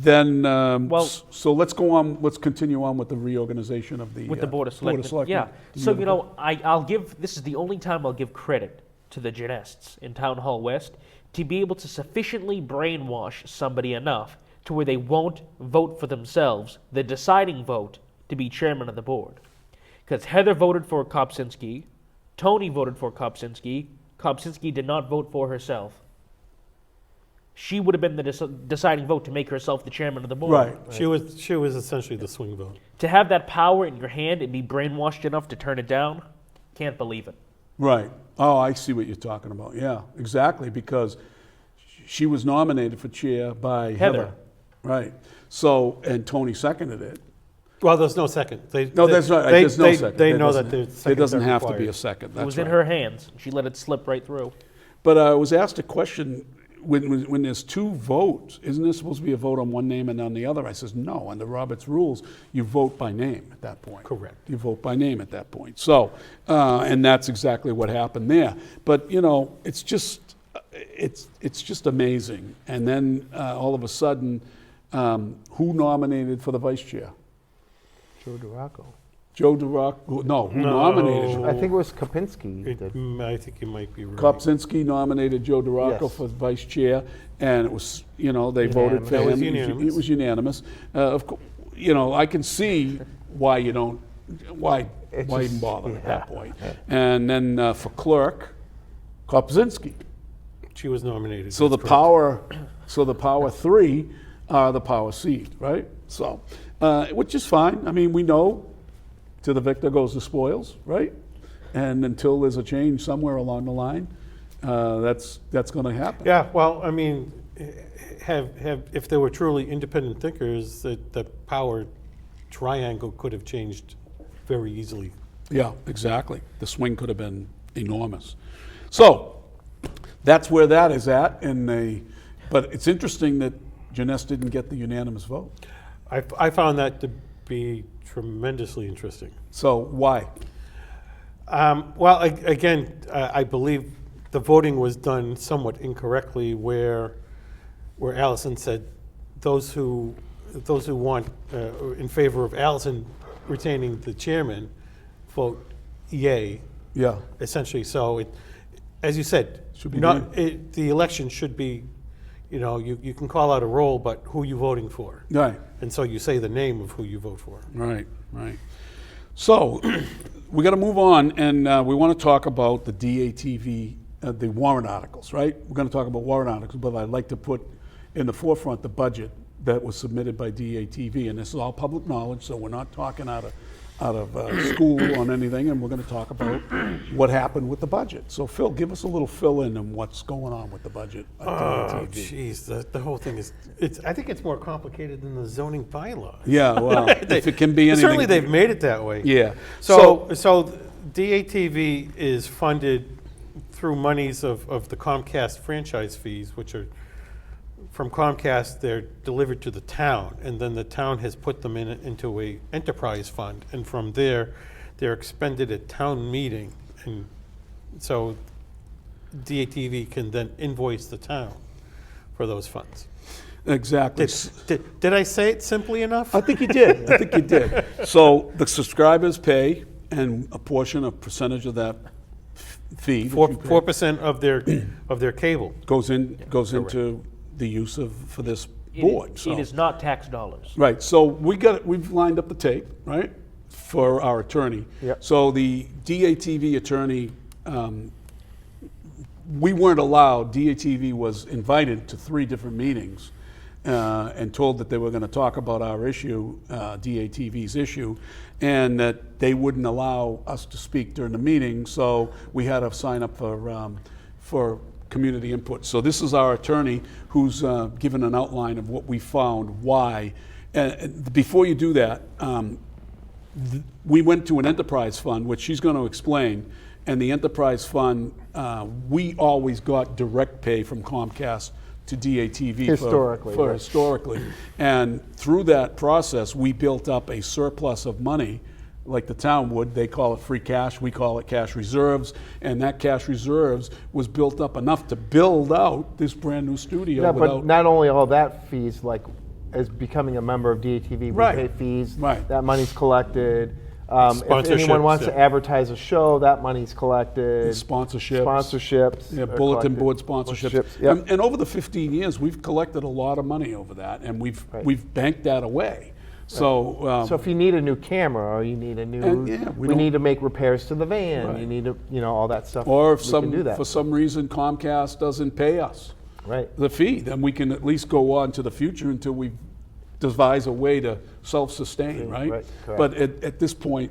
so let's go on, let's continue on with the reorganization of the with the Board of Selectmen. Yeah. So, I'll give, this is the only time I'll give credit to the Genests in Town Hall West to be able to sufficiently brainwash somebody enough to where they won't vote for themselves, the deciding vote, to be chairman of the board. Because Heather voted for Kopczynski, Tony voted for Kopczynski, Kopczynski did not vote for herself. She would have been the deciding vote to make herself the chairman of the board. Right. She was essentially the swing vote. To have that power in your hand and be brainwashed enough to turn it down, can't believe it. Right. Oh, I see what you're talking about. Yeah, exactly, because she was nominated for chair by Heather. Right. So, and Tony seconded it. Well, there's no second. There's no second. They know that there's seconds There doesn't are have to be required. a second. It That's was right. in her hands. She let it slip right through. But I was asked a question, when there's two votes, isn't there supposed to be a vote on one name and on the other? I says, no, under Robert's rules, you vote by name at that point. Correct. You vote by name at that point. So, and that's exactly what happened there. But, it's just amazing. And then all of a sudden, who nominated for the vice chair? Joe DeRocco. Joe DeRocco, no, who nominated? I think it was Kopczynski. I think you might be right. Kopczynski nominated Joe DeRocco Yes. for vice chair, and it was, they voted for That him. was unanimous. It was unanimous. Of course, I can see why you don't, why even bother at that point. And then for clerk, Kopczynski. She was nominated. So the that's correct. power three are the power seed, right? So, which is fine. I mean, we know to the victor goes the spoils, right? And until there's a change somewhere along the line, that's going to happen. Yeah, well, I mean, if there were truly independent thinkers, the power triangle could have changed very easily. Yeah, exactly. The swing could have been enormous. So that's where that is at. But it's interesting that Janess didn't get the unanimous vote. I found that to be tremendously interesting. So why? Well, again, I believe the voting was done somewhat incorrectly, where Allison said those who want in favor of Allison retaining the chairman vote yay. Yeah. Essentially, so as you said, Should be the election should be, you can call out a roll, but who you voting for? Right. And so you say the name of who you vote for. Right. So we got to move on, and we want to talk about the DATV, the warrant articles, right? We're going to talk about warrant articles, but I'd like to put in the forefront the budget that was submitted by DATV, and this is all public knowledge, so we're not talking out of school on anything, and we're going to talk about what happened with the budget. So Phil, give us a little fill-in on what's going on with the budget at Oh, DATV. jeez, the whole thing is, I think it's more complicated than the zoning bylaw. Yeah, well, if it can be anything. Certainly they've made it that way. Yeah. So DATV is funded through monies of the Comcast franchise fees, which are from Comcast, they're delivered to the town, and then the town has put them into a enterprise fund, and from there, they're expended at town meeting, and so DATV can then invoice the town for those funds. Exactly. Did I say it simply enough? I think you did. So the subscribers pay, and a percentage of that fee that you pay 4% of their cable. goes into the use for this board. It is not tax dollars. Right. So we've lined up the tape, right, for our attorney. Yep. So the DATV attorney, we weren't allowed. DATV was invited to 3 different meetings and told that they were going to talk about our issue, DATV's issue, and that they wouldn't allow us to speak during the meeting. So we had to sign up for community input. So this is our attorney who's given an outline of what we found, why. Before you do that, we went to an enterprise fund, which she's going to explain, and the enterprise fund, we always got direct pay from Comcast to DATV Historically, for right. historically. And through that process, we built up a surplus of money, like the town would. They call it free cash, we call it cash reserves, and that cash reserves was built up enough to build out this brand new studio. Yeah, without, but not only all that fees, like as becoming a member of DATV, we Right. pay fees. Right. That money's collected. If anyone Sponsorships, wants yeah. to advertise a show, that money's collected. sponsorships. Sponsorships. Yeah, are bulletin collected. board sponsorships. Yep. And over the 15 years, we've collected a lot of money over that, and Right. we've banked that away. So, So if you need a new camera, or you need a new, And, yeah, we we don't- need to make repairs to the van. Right. You need to, all that stuff. or if we can do that. for some reason Comcast doesn't pay us Right. the fee, then we can at least go on to the future until we devise a way to self-sustain, right? Right, correct. But at this point,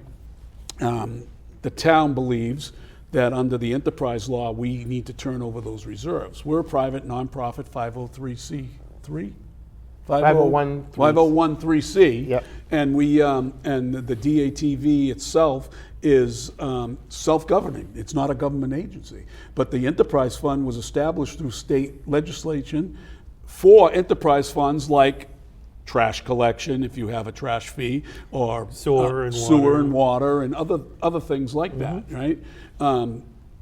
the town believes that under the enterprise law, we need to turn over those reserves. We're a private nonprofit 503c3? 501c. Yep. And we and the DATV itself is self-governing. It's not a government agency. But the enterprise fund was established through state legislation for enterprise funds like trash collection, if you have a trash fee, or Sewer and sewer water. and water, and other things like that, right?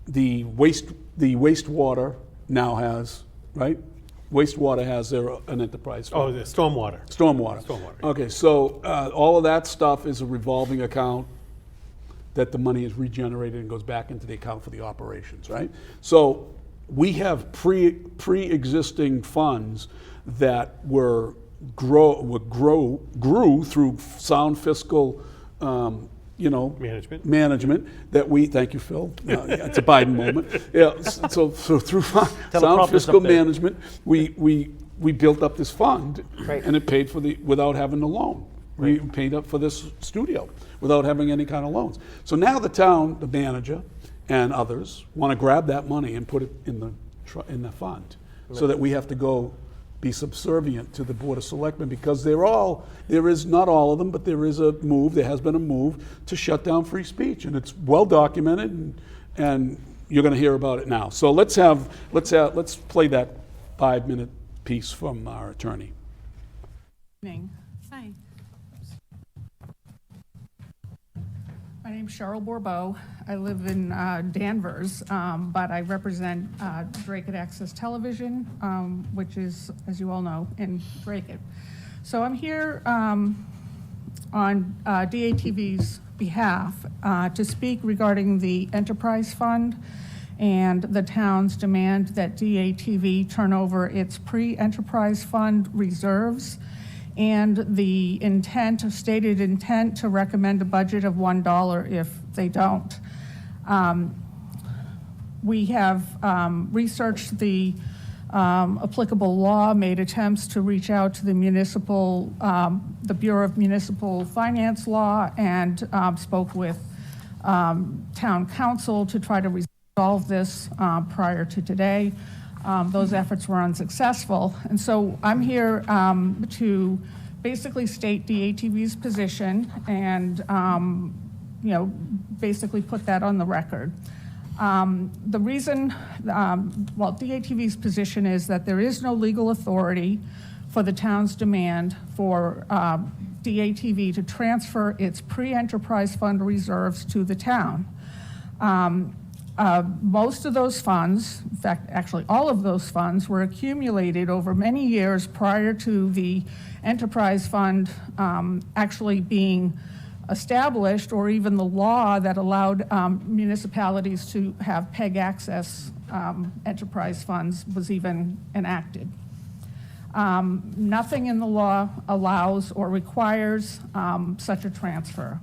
The wastewater now has, right? Wastewater has an enterprise fund. Oh, the stormwater. Stormwater. Stormwater. Okay, so all of that stuff is a revolving account that the money is regenerated and goes back into the account for the operations, right? So we have pre-existing funds that grew through sound fiscal, management that we, thank you, Phil. It's a Biden moment. Yeah, so through sound Teleprompter's fiscal up there. management, we built up this fund, Right. and it paid for without having a loan. We paid up for this studio without having any kind of loans. So now the town, the manager, and others want to grab that money and put it in the fund, so that we have to go be subservient to the Board of Selectmen, because there is not all of them, but there has been a move to shut down free speech, and it's well documented, and you're going to hear about it now. So let's play that 5-minute piece from our attorney. Evening. Hi. My name's Cheryl Bourbeau. I live in Danvers, but I represent Dracut Access Television, which is, as you all know, in Dracut. So I'm here on DATV's behalf to speak regarding the Enterprise Fund and the town's demand that DATV turn over its pre-Enterprise Fund reserves and the stated intent to recommend a budget of $1 if they don't. We have researched the applicable law, made attempts to reach out to the the Bureau of Municipal Finance Law, and spoke with town council to try to resolve this prior to today. Those efforts were unsuccessful. And so I'm here to basically state DATV's position and, basically put that on the record. The reason, DATV's position is that there is no legal authority for the town's demand for DATV to transfer its pre-enterprise fund reserves to the town. Most of those funds, in fact, actually all of those funds, were accumulated over many years prior to the enterprise fund actually being established, or even the law that allowed municipalities to have PEG access enterprise funds was even enacted. Nothing in the law allows or requires such a transfer.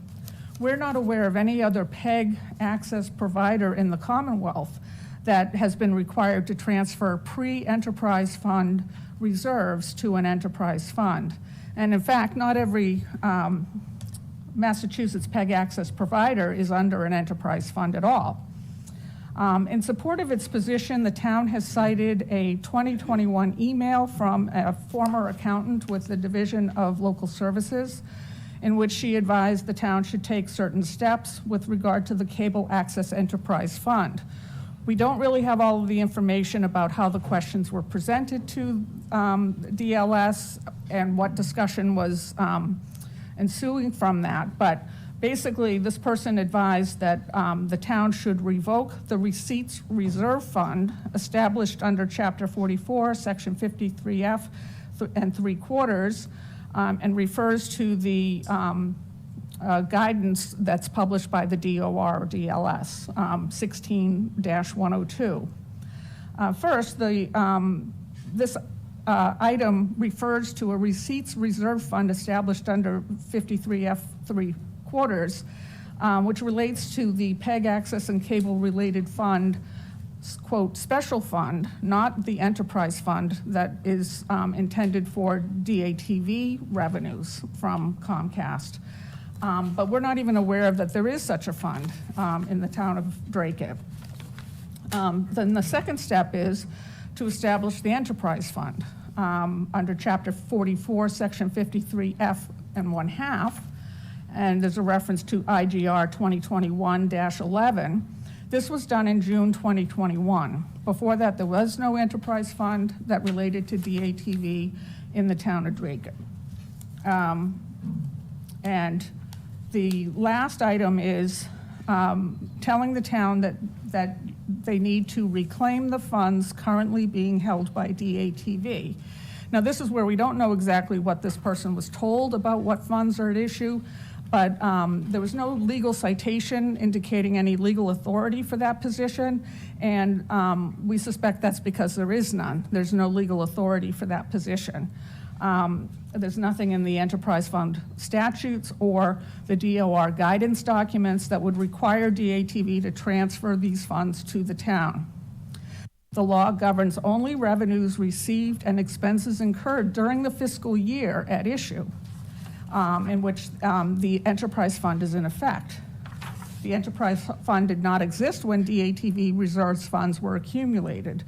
We're not aware of any other PEG access provider in the Commonwealth that has been required to transfer pre-enterprise fund reserves to an enterprise fund. And in fact, not every Massachusetts PEG access provider is under an enterprise fund at all. In support of its position, the town has cited a 2021 email from a former accountant with the Division of Local Services, in which she advised the town should take certain steps with regard to the Cable Access Enterprise Fund. We don't really have all of the information about how the questions were presented to DLS and what discussion was ensuing from that, but basically this person advised that the town should revoke the Receipts Reserve Fund established under Chapter 44, Section 53F and 3/4, and refers to the guidance that's published by the DOR or DLS, 16-102. First, this item refers to a Receipts Reserve Fund established under 53F 3/4, which relates to the PEG access and cable-related fund, quote, special fund, not the enterprise fund that is intended for DATV revenues from Comcast. But we're not even aware that there is such a fund in the town of Dracut. Then the second step is to establish the enterprise fund under Chapter 44, Section 53F and 1/2, and there's a reference to IGR 2021-11. This was done in June 2021. Before that, there was no enterprise fund that related to DATV in the town of Dracut. And the last item is telling the town that they need to reclaim the funds currently being held by DATV. Now, this is where we don't know exactly what this person was told about what funds are at issue, but there was no legal citation indicating any legal authority for that position, and we suspect that's because there is none. There's no legal authority for that position. There's nothing in the enterprise fund statutes or the DOR guidance documents that would require DATV to transfer these funds to the town. The law governs only revenues received and expenses incurred during the fiscal year at issue, in which the enterprise fund is in effect. The enterprise fund did not exist when DATV reserves funds were accumulated,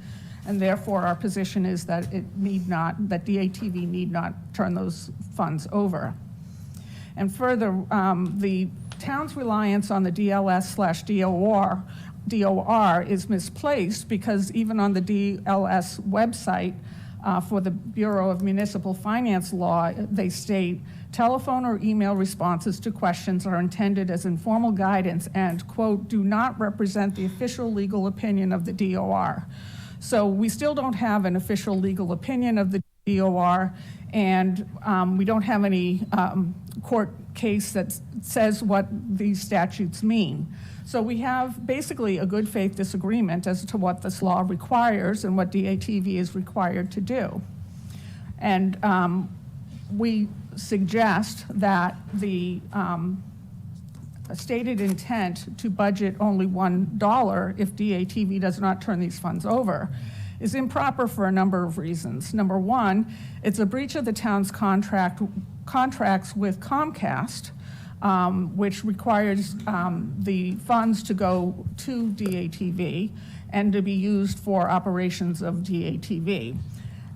and therefore our position is that that DATV need not turn those funds over. And further, the town's reliance on the DOR is misplaced, because even on the DLS website for the Bureau of Municipal Finance Law, they state telephone or email responses to questions are intended as informal guidance and, quote, do not represent the official legal opinion of the DOR. So we still don't have an official legal opinion of the DOR, and we don't have any court case that says what these statutes mean. So we have basically a good faith disagreement as to what this law requires and what DATV is required to do. And we suggest that the stated intent to budget only $1 if DATV does not turn these funds over is improper for a number of reasons. Number one, it's a breach of the town's contracts with Comcast, which requires the funds to go to DATV and to be used for operations of DATV.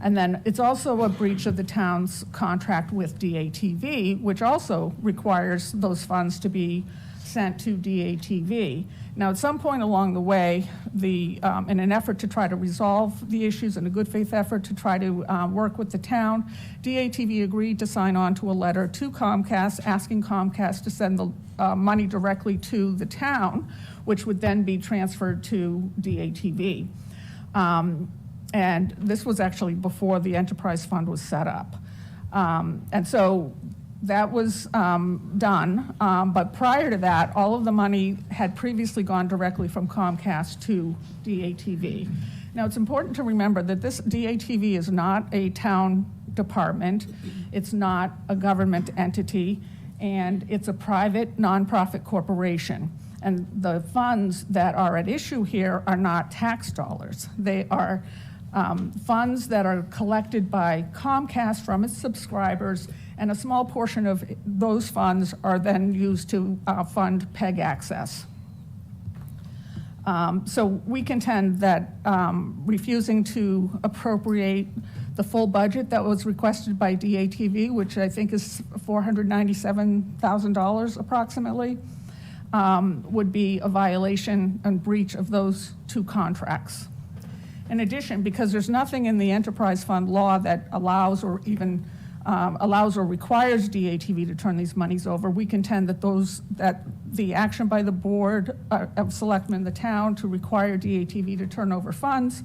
And then it's also a breach of the town's contract with DATV, which also requires those funds to be sent to DATV. Now, at some point along the way, in an effort to try to resolve the issues, in a good faith effort to try to work with the town, DATV agreed to sign on to a letter to Comcast asking Comcast to send the money directly to the town, which would then be transferred to DATV. And this was actually before the enterprise fund was set up. And so that was done, but prior to that, all of the money had previously gone directly from Comcast to DATV. Now, it's important to remember that this DATV is not a town department, it's not a government entity, and it's a private nonprofit corporation. And the funds that are at issue here are not tax dollars. They are funds that are collected by Comcast from its subscribers, and a small portion of those funds are then used to fund PEG access. So we contend that refusing to appropriate the full budget that was requested by DATV, which I think is $497,000 approximately, would be a violation and breach of those two contracts. In addition, because there's nothing in the enterprise fund law that allows or even allows or requires DATV to turn these monies over, we contend that the action by the Board of Selectmen, the town, to require DATV to turn over funds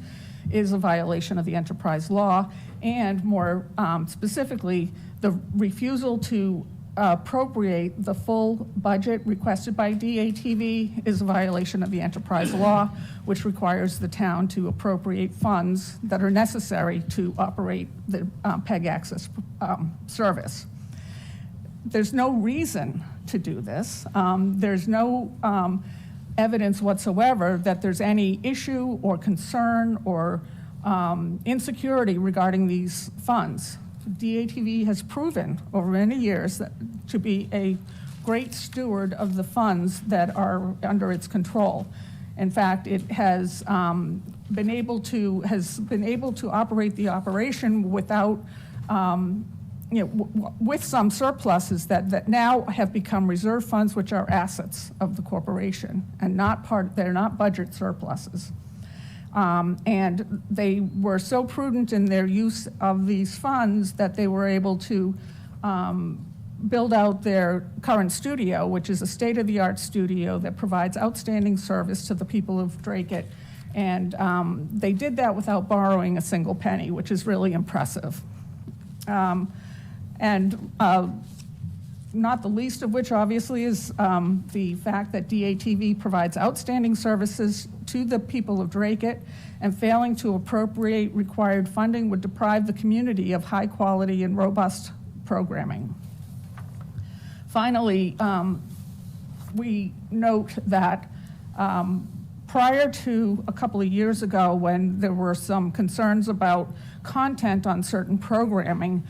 is a violation of the enterprise law, and more specifically, the refusal to appropriate the full budget requested by DATV is a violation of the enterprise law, which requires the town to appropriate funds that are necessary to operate the PEG access service. There's no reason to do this. There's no evidence whatsoever that there's any issue or concern or insecurity regarding these funds. DATV has proven over many years to be a great steward of the funds that are under its control. In fact, it has been able to operate the operation without, with some surpluses that now have become reserve funds, which are assets of the corporation and they're not budget surpluses. And they were so prudent in their use of these funds that they were able to build out their current studio, which is a state-of-the-art studio that provides outstanding service to the people of Dracut. And they did that without borrowing a single penny, which is really impressive. Not the least of which, obviously, is the fact that DATV provides outstanding services to the people of Dracut, and failing to appropriate required funding would deprive the community of high quality and robust programming. Finally, we note that prior to a couple of years ago, when there were some concerns about content on certain programming,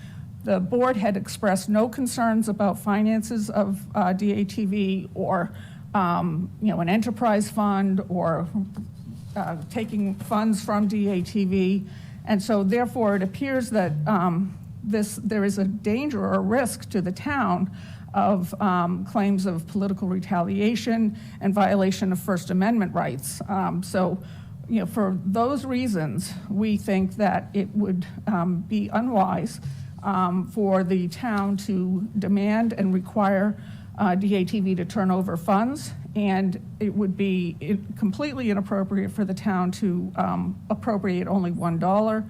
the board had expressed no concerns about finances of DATV or an enterprise fund or taking funds from DATV. And so therefore it appears that there is a danger or a risk to the town of claims of political retaliation and violation of First Amendment rights. For those reasons, we think that it would be unwise for the town to demand and require DATV to turn over funds, and it would be completely inappropriate for the town to appropriate only $1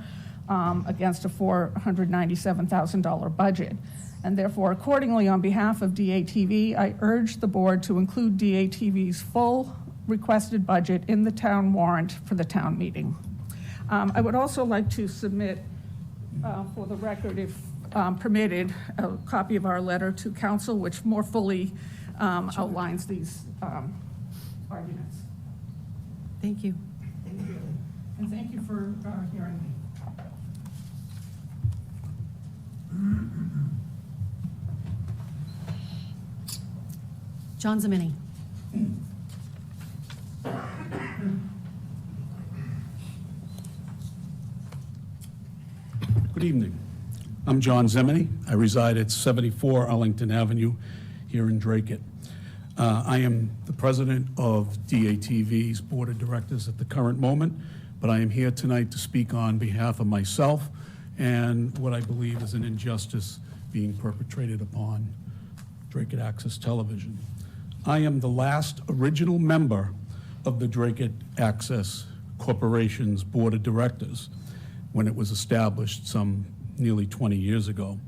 against a $497,000 budget. And therefore, accordingly, on behalf of DATV, I urge the board to include DATV's full requested budget in the town warrant for the town meeting. I would also like to submit for the record, if permitted, a copy of our letter to council, which more fully outlines these arguments. Thank you. Thank you. And thank you for hearing me. John Zimini. Good evening. I'm John Zimini. I reside at 74 Arlington Avenue here in Dracut. I am the president of DATV's Board of Directors at the current moment, but I am here tonight to speak on behalf of myself and what I believe is an injustice being perpetrated upon Dracut Access Television. I am the last original member of the Dracut Access Corporation's Board of Directors when it was established some nearly 20 years ago.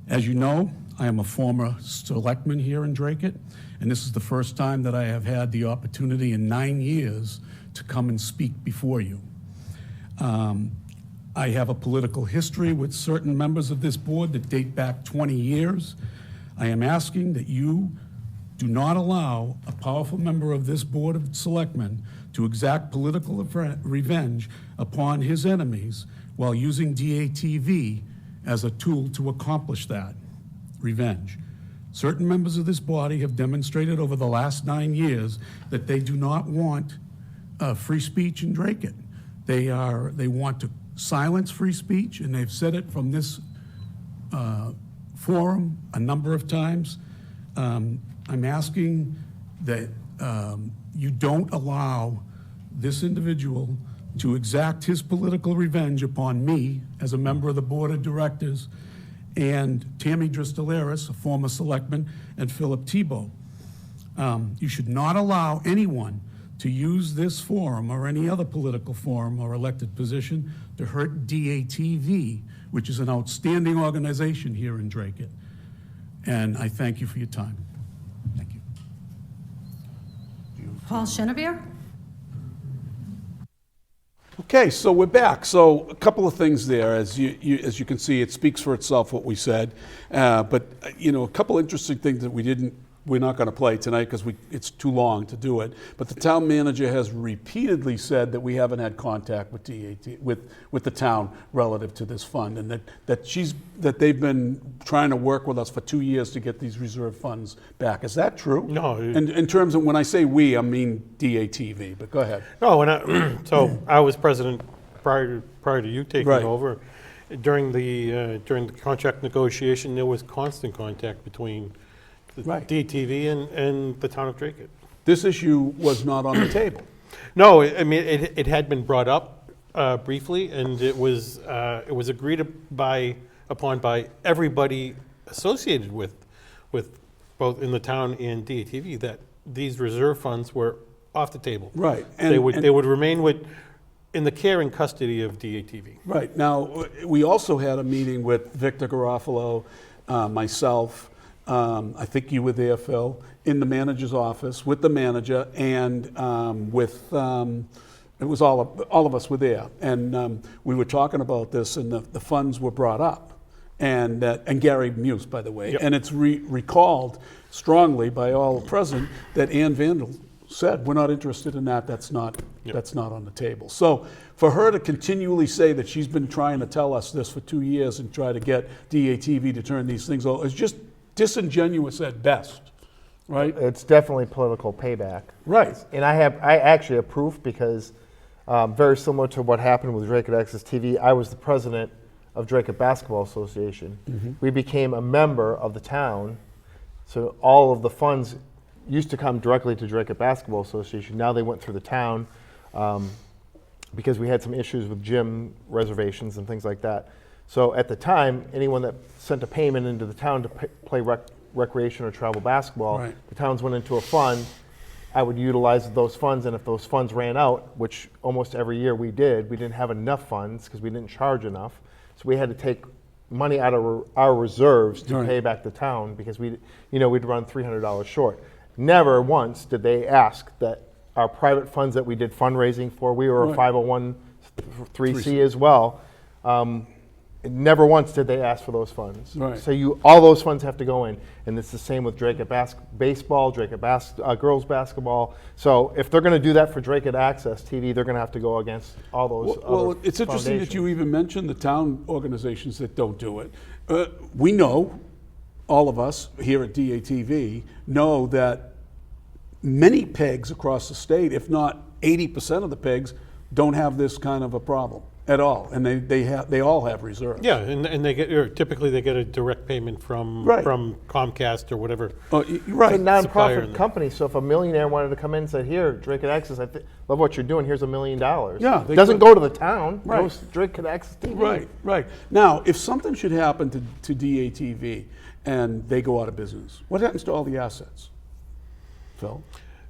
As you know, I am a former selectman here in Dracut, and this is the first time that I have had the opportunity in 9 years to come and speak before you. I have a political history with certain members of this board that date back 20 years. I am asking that you do not allow a powerful member of this Board of Selectmen to exact political revenge upon his enemies while using DATV as a tool to accomplish that revenge. Certain members of this body have demonstrated over the last 9 years that they do not want free speech in Dracut. They want to silence free speech, and they've said it from this forum a number of times. I'm asking that you don't allow this individual to exact his political revenge upon me as a member of the Board of Directors and Tammy Dristolaris, a former selectman, and Philip Thibault. You should not allow anyone to use this forum or any other political forum or elected position to hurt DATV, which is an outstanding organization here in Dracut. And I thank you for your time. Thank you. Paul Chenevier? Okay, so we're back. So a couple of things there. As you can see, it speaks for itself what we said. But a couple interesting things that we're not going to play tonight because it's too long to do it. But the town manager has repeatedly said that we haven't had contact with DAT with the town relative to this fund, and that they've been trying to work with us for 2 years to get these reserve funds back. Is that true? No. In terms of when I say we, I mean DATV. But go ahead. No, so I was president prior to you taking Right. over. During the contract negotiation, there was constant contact between the Right. DATV and the town of Dracut. This issue was not on the table. No, I mean, it had been brought up briefly, and it was agreed upon by everybody associated with both in the town and DATV that these reserve funds were off the table. Right. They would remain in the care and custody of DATV. Right. Now, we also had a meeting with Victor Garofalo, myself, I think you were there, Phil, in the manager's office with the manager, and it was all of us were there, and we were talking about this, and the funds were brought up, and Gary Muse, by the way, Yep. and it's recalled strongly by all present that Ann Vandal said, we're not interested in that. That's not on the table. So for her to continually say that she's been trying to tell us this for 2 years and try to get DATV to turn these things over is just disingenuous at best, right? It's definitely political payback. Right. And I actually have proof because very similar to what happened with Dracut Access TV, I was the president of Dracut Basketball Association. Mm-hmm. We became a member of the town, so all of the funds used to come directly to Dracut Basketball Association. Now they went through the town because we had some issues with gym reservations and things like that. So at the time, anyone that sent a payment into the town to play recreation or travel basketball, Right. the towns went into a fund. I would utilize those funds, and if those funds ran out, which almost every year we didn't have enough funds because we didn't charge enough. So we had to take money out of our reserves to Right. pay back the town because we'd run $300 short. Never once did they ask that our private funds that we did fundraising for, we were a Right. 501c as well. Never once did they ask for those funds. Right. So all those funds have to go in, and it's the same with Dracut baseball, Dracut girls basketball. So if they're going to do that for Dracut Access TV, they're going to have to go against all those. Well, other it's interesting that you foundations. even mentioned the town organizations that don't do it. We know, all of us here at DATV, know that many pegs across the state, if not 80% of the pegs, don't have this kind of a problem at all, and they all have reserves. Yeah, and they typically get a direct payment from Right. Comcast or whatever. Right. It's a supplier in nonprofit there. company, so if a millionaire wanted to come in and said, "Here, Dracut Access, love what you're doing. Here's $1 million." Yeah, they it doesn't could. go to the town. Right. It goes to Dracut Access TV. Right. Now, if something should happen to DATV and they go out of business, what happens to all the assets? Phil?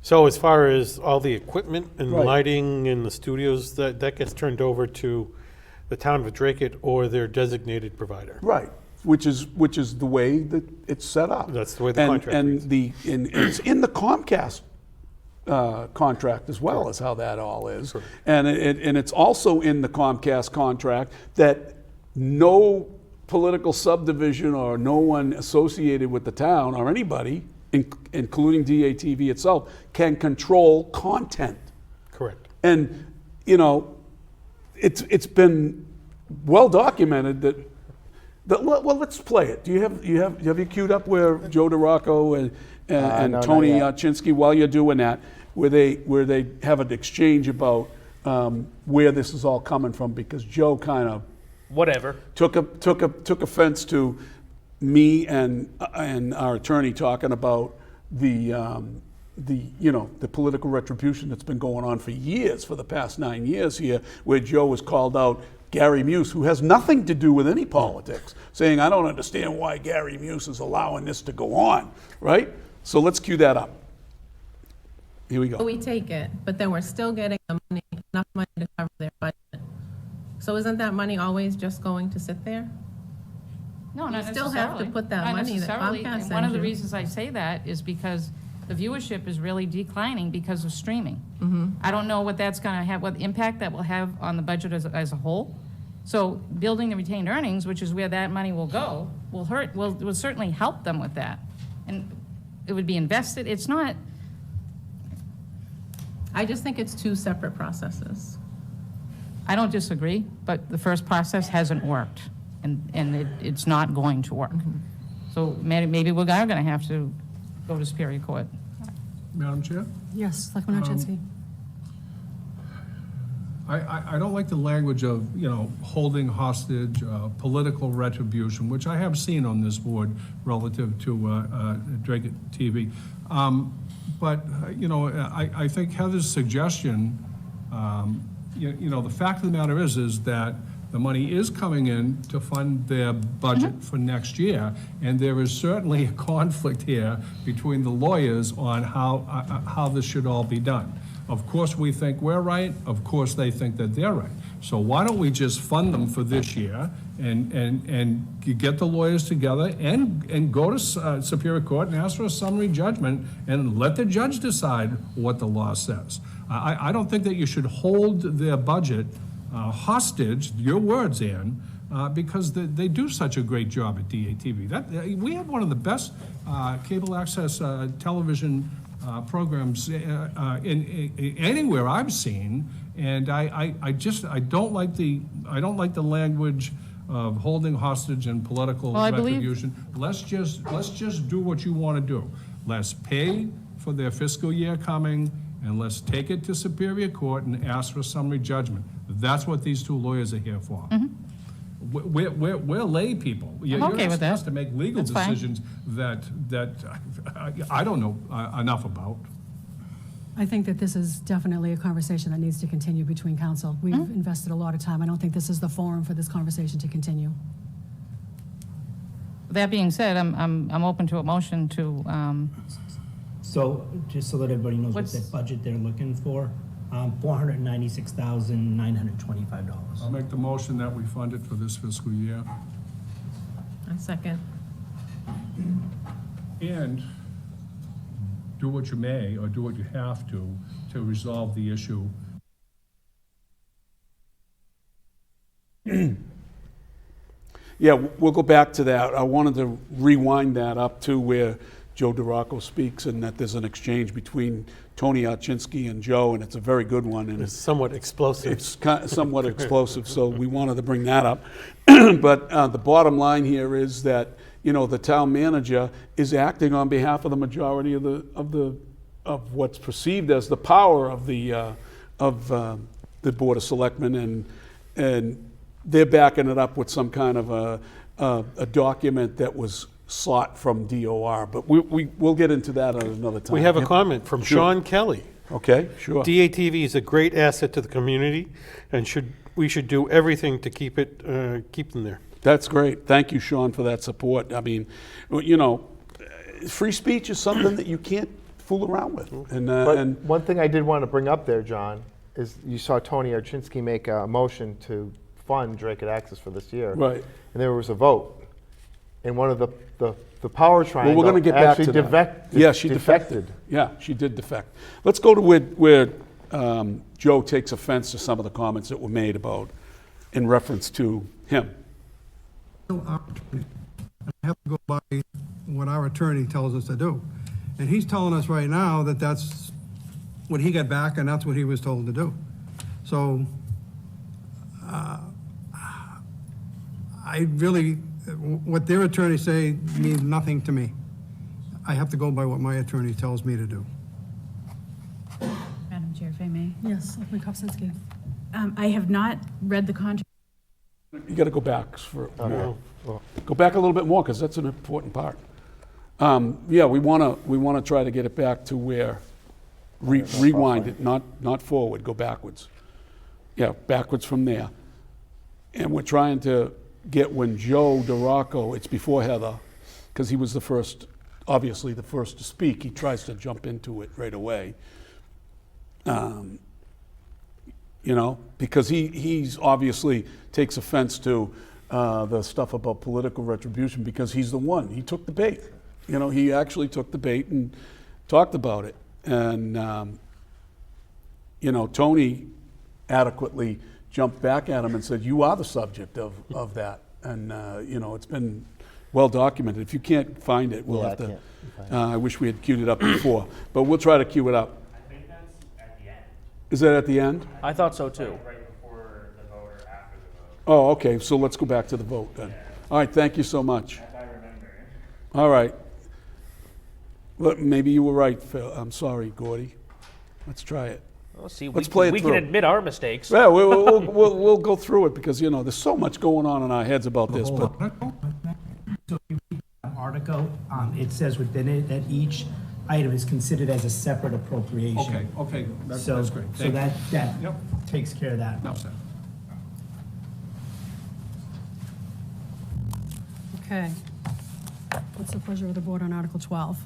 So as far as all the equipment and Right. lighting in the studios, that gets turned over to the town of Dracut or their designated provider. Right, which is the way that it's set up. That's the way the contract reads. And it's in the Comcast contract as well as how that all is. Correct. And it's also in the Comcast contract that no political subdivision or no one associated with the town or anybody, including DATV itself, can control content. Correct. And, it's been well documented that well, let's play it. Do you have you queued up where Joe DeRocco and No, not Tony yet. Chinsky, while you're doing that, where they have an exchange about where this is all coming from, because Joe kind of Whatever. took offense to me and our attorney talking about the the political retribution that's been going on for years, for the past 9 years here, where Joe has called out Gary Muse, who has nothing to do with any politics, saying, I don't understand why Gary Muse is allowing this to go on, right? So let's cue that up. Here we go. We take it, but then we're still getting the money, enough money to cover their budget. So isn't that money always just going to sit there? No, not You still have to necessarily. put that Not money that necessarily. Comcast And sends one of the you. reasons I say that is because the viewership is really declining because of streaming. I don't know what that's going to have, what impact that will have on the budget as a whole. So building the retained earnings, which is where that money will go, will certainly help them with that. And it would be invested. It's not, I just think it's two separate processes. I don't disagree, but the first process hasn't worked, and it's not going to work. So maybe we are going to have to go to Superior Court. Madam Chair? Yes, Selectman Orchinsky. I don't like the language of, holding hostage, political retribution, which I have seen on this board relative to Dracut TV. But, I think Heather's suggestion, the fact of the matter is that the money is coming in to fund their budget for next year, and there is certainly a conflict here between the lawyers on how this should all be done. Of course, we think we're right. Of course, they think that they're right. So why don't we just fund them for this year and get the lawyers together and go to Superior Court and ask for a summary judgment and let the judge decide what the law says. I don't think that you should hold their budget hostage, your words, Ann, because they do such a great job at DATV. We have one of the best cable access television programs anywhere I've seen, and I don't like the language of holding hostage and political retribution. Let's just do what you want to do. Let's pay for their fiscal year coming, and let's take it to Superior Court and ask for a summary judgment. That's what these two lawyers are here for. We're lay people. You're okay not with that. supposed to make legal That's fine. decisions that I don't know enough about. I think that this is definitely a conversation that needs to continue between council. We've invested a lot of time. I don't think this is the forum for this conversation to continue. That being said, I'm open to a motion to, So, just so that everybody knows what What's- the budget they're looking for, $496,925. I'll make the motion that we fund it for this fiscal year. A second. And do what you may, or do what you have to resolve the issue. Yeah, we'll go back to that. I wanted to rewind that up to where Joe DeRocco speaks, and that there's an exchange between Tony Archinsky and Joe, and it's a very good one. And It's somewhat explosive. it's somewhat explosive, so we wanted to bring that up. But the bottom line here is that, the town manager is acting on behalf of the majority of what's perceived as the power of the Board of Selectmen, and they're backing it up with some kind of a document that was sought from DOR. But we'll get into that at another time. We have a comment from Sure. Sean Kelly. Okay, sure. DATV is a great asset to the community, and we should do everything to keep them there. That's great. Thank you, Sean, for that support. I mean, free speech is something that you can't fool around with. But And one thing I did want to bring up there, John, is you saw Tony Archinsky make a motion to fund Dracut Access for this year. Right. And there was a vote. And one of the power triangle Well, we're going to get back actually to that. Yeah, she defected. defected. Yeah, she did defect. Let's go to where Joe takes offense to some of the comments that were made in reference to him. I have to go by what our attorney tells us to do. And he's telling us right now that that's what he got back and that's what he was told to do. So what their attorneys say means nothing to me. I have to go by what my attorney tells me to do. Madam Chair, if I may. Yes, Selectman Kopsinski. I have not read the contract. You got to go back for more. Well, Go back a little bit more, because that's an important part. Yeah, we want to try to get it back to where rewind it, not forward, go backwards. Yeah, backwards from there. And we're trying to get when Joe DeRocco, it's before Heather, because he was the first, obviously the first to speak. He tries to jump into it right away. You know, because he's obviously takes offense to the stuff about political retribution because he's the one. He took the bait. You know, he actually took the bait and talked about it. And, you know, Tony adequately jumped back at him and said, you are the subject of that. And, you know, it's been well documented. If you can't find it, we'll have to. I wish we had queued it up before, but we'll try to queue it up. I think that's at the end. Is that at the end? I thought so too. Right before the vote or after the vote. Oh, okay, so let's go back to the vote then. All right, thank you so much. As I remember. All right. Well, maybe you were right, Phil. I'm sorry, Gordy. Let's try it. Well, see, Let's play it we through. can admit our mistakes. Yeah, we'll go through it because, you know, there's so much going on in our heads about this. But So you read that article, it says within it that each item is considered as a separate appropriation. Okay, that's So great. so Thank you. that Yep. takes care of that. No, sir. Okay. What's the pleasure of the board on Article 12?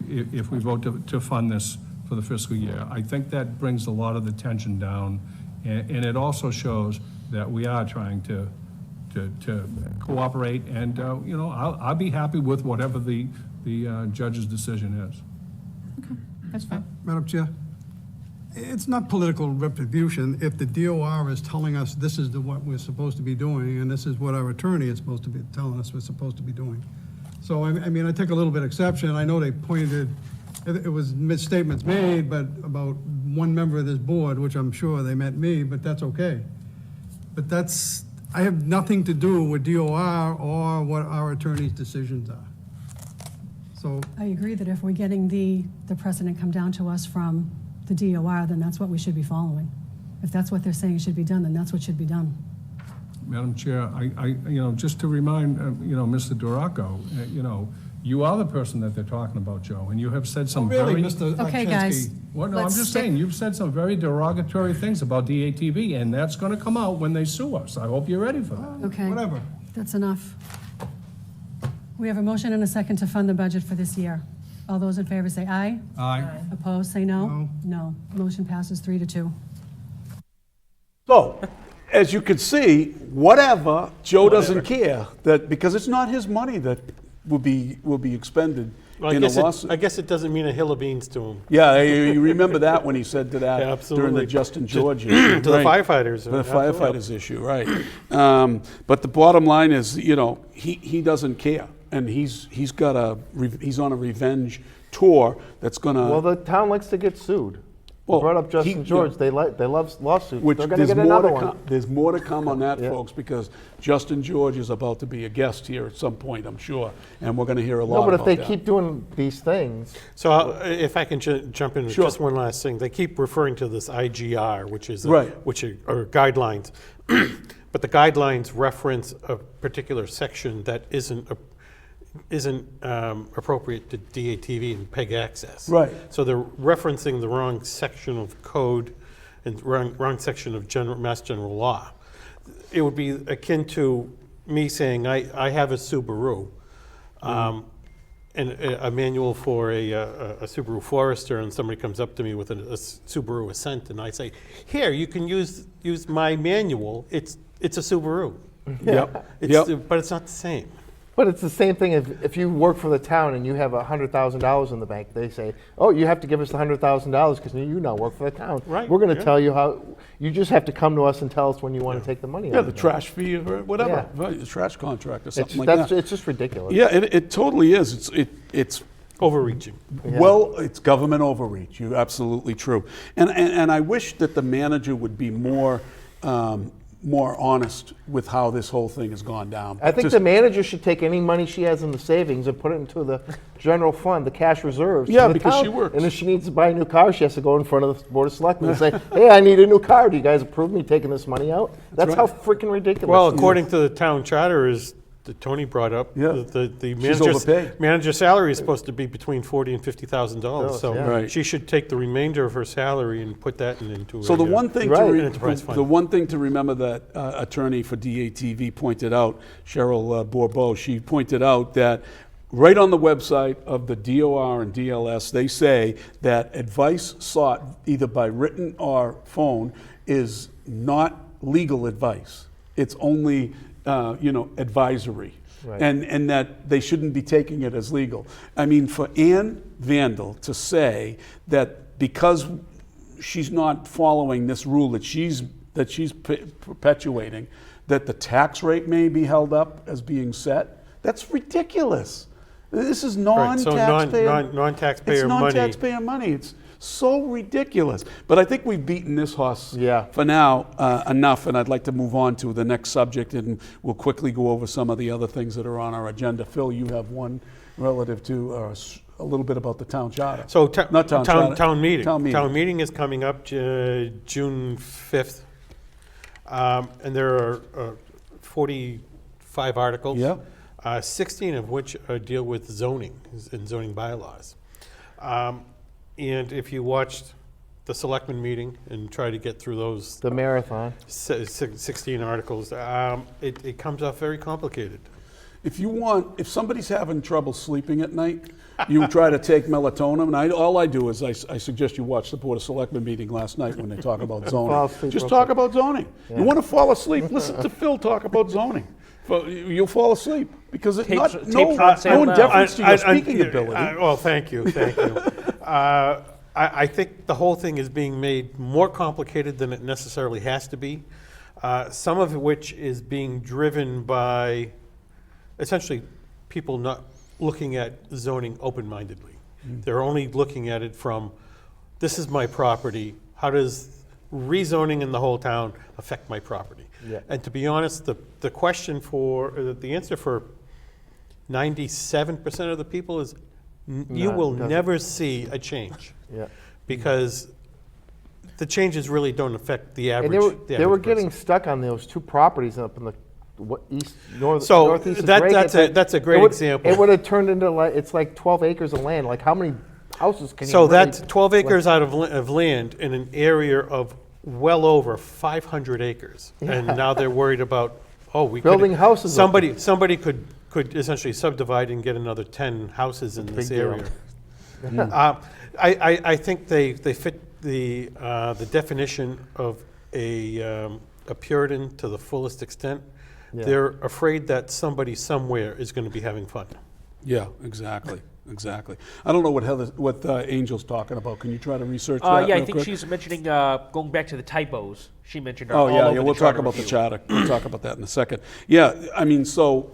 If we vote to fund this for the fiscal year, I think that brings a lot of the tension down, and it also shows that we are trying to cooperate, and, you know, I'll be happy with whatever the judge's decision is. That's fine. Madam Chair, it's not political retribution if the DOR is telling us this is what we're supposed to be doing, and this is what our attorney is supposed to be telling us we're supposed to be doing. So, I mean, I take a little bit of exception. I know they pointed, it was misstatements made, but about one member of this board, which I'm sure they meant me, but that's okay. But I have nothing to do with DOR or what our attorney's decisions are. So, I agree that if we're getting the precedent come down to us from the DOR, then that's what we should be following. If that's what they're saying should be done, then that's what should be done. Madam Chair, you know, just to remind, you know, Mr. DeRocco, you know, you are the person that they're talking about, Joe, and you have said some really, very... Mr. Okay, guys. Well, no, I'm let's just stick- saying, you've said some very derogatory things about DATV, and that's gonna come out when they sue us. I hope you're ready for that. Okay. whatever. That's enough. We have a motion and a second to fund the budget for this year. All those in favor say aye. Aye. Opposed, say no. No. Motion passes 3-2. so, as you can see, whatever, Joe doesn't care that because it's not his money that will be expended Well, in a lawsuit. I guess it doesn't mean a hill of beans to him. Yeah, you remember that when he said to that Yeah, during absolutely. the Justin George issue. To the right. firefighters. The Absolutely. firefighters issue, right. But the bottom line is, you know, he doesn't care. And he's on a revenge tour that's going to... Well, the town likes to get sued. Well, Brought up Justin George. They love lawsuits. Which They're going to there's get more another to one. come. There's more to come on that, Yeah. folks, because Justin George is about to be a guest here at some point, I'm sure, and we're going to hear a lot No, but about if they that. keep doing these things, So if I can jump in with Sure. just one last thing. They keep referring to this IGR, which is Right. which are guidelines. But the guidelines reference a particular section that isn't appropriate to DATV and PEG access. Right. So they're referencing the wrong section of code and wrong section of Mass General Law. It would be akin to me saying I have a Subaru, and a manual for a Subaru Forester, and somebody comes up to me with a Subaru Ascent, and I say, "Here, you can use my manual. It's a Subaru." Yep. But it's not the same. but it's the same thing if you work for the town and you have $100,000 in the bank. They say, oh, you have to give us the $100,000 because you now work for the town. Right, We're going to yeah. tell you how. You just have to come to us and tell us when you want to take the money out Yeah, of the bank. trash fee or whatever, Yeah. right, the trash contract or It's, something like that's, that. it's just ridiculous. Yeah, it totally is. It's Overreaching. Yeah. Well, it's government overreach. You're absolutely true. And I wish that the manager would be more honest with how this whole thing has gone down. I think Just- the manager should take any money she has in the savings and put it into the general fund, the cash reserves. Yeah, for the because town. she works. And if she needs to buy a new car, she has to go in front of the Board of Selectmen and say, hey, I need a new car. Do you guys approve me taking this money out? That's right. how freaking ridiculous Well, it is. according to the town charter, is that Tony brought up. Yeah. The She's overpaid. manager's salary is supposed to be between $40,000 and $50,000. So Right. she should take the remainder of her salary and put that into So a, the one thing an enterprise fund. the one thing to remember that attorney for DATV pointed out, Cheryl Bourbeau, she pointed out that right on the website of the DOR and DLS, they say that advice sought either by written or phone is not legal advice. It's only advisory. Right. And that they shouldn't be taking it as legal. I mean, for Ann Vandal to say that because she's not following this rule that she's perpetuating, that the tax rate may be held up as being set, that's ridiculous. This is non-taxpayer. Non-taxpayer It's money. non-taxpayer money. It's so ridiculous. But I think we've beaten this horse for now enough, and I'd like to move on to the next subject, and we'll quickly go over some of the other things that are on our agenda. Phil, you have one relative to a little bit about the town charter. So not town charter. Town meeting. Town meeting. Town meeting is coming up June 5th. And there are 45 articles. Yeah. 16 of which deal with zoning and zoning bylaws. And if you watched the selectmen meeting and try to get through those... The marathon. 16 articles, it comes off very complicated. If somebody's having trouble sleeping at night, you try to take melatonin. All I do is I suggest you watch the Board of Selectmen meeting last night when they talk about zoning. Just talk about zoning. Yeah. You want to fall asleep, listen to Phil talk about zoning. You'll fall asleep because it's no indifference to your speaking ability. Well, thank you. I think the whole thing is being made more complicated than it necessarily has to be. Some of which is being driven by essentially people not looking at zoning open-mindedly. They're only looking at it from, this is my property, how does rezoning in the whole town affect my property? Yeah. And to be honest, the question the answer for 97% of the people is you will never see a change. Yeah. Because the changes really don't affect the average. And they were getting stuck on those two properties up in the northeast of that's a great example. It would have turned into it's like 12 acres of land. Like how many houses can you? So that's 12 acres out of land in an area of well over 500 acres, and now they're worried about building houses. Somebody could essentially subdivide and get another 10 houses in this area. I think they fit the definition of a Puritan to the fullest extent. Yeah. They're afraid that somebody somewhere is going to be having fun. Yeah, exactly. I don't know what Angel's talking about. Can you try to research that? Yeah, I think she's mentioning going back to the typos. She mentioned. We'll talk about the charter. We'll talk about that in a second. Yeah, I mean, so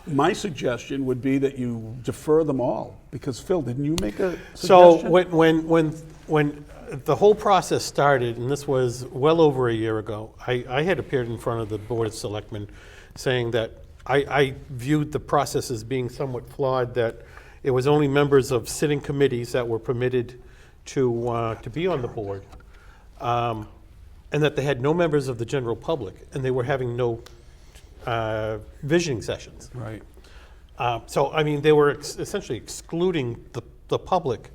my suggestion would be that you defer them all because Phil, didn't you make a suggestion? So when the whole process started, and this was well over a year ago, I had appeared in front of the Board of Selectmen saying that I viewed the process as being somewhat flawed, that it was only members of sitting committees that were permitted to be on the board, and that they had no members of the general public, and they were having no visioning sessions. Right. So, I mean, they were essentially excluding the public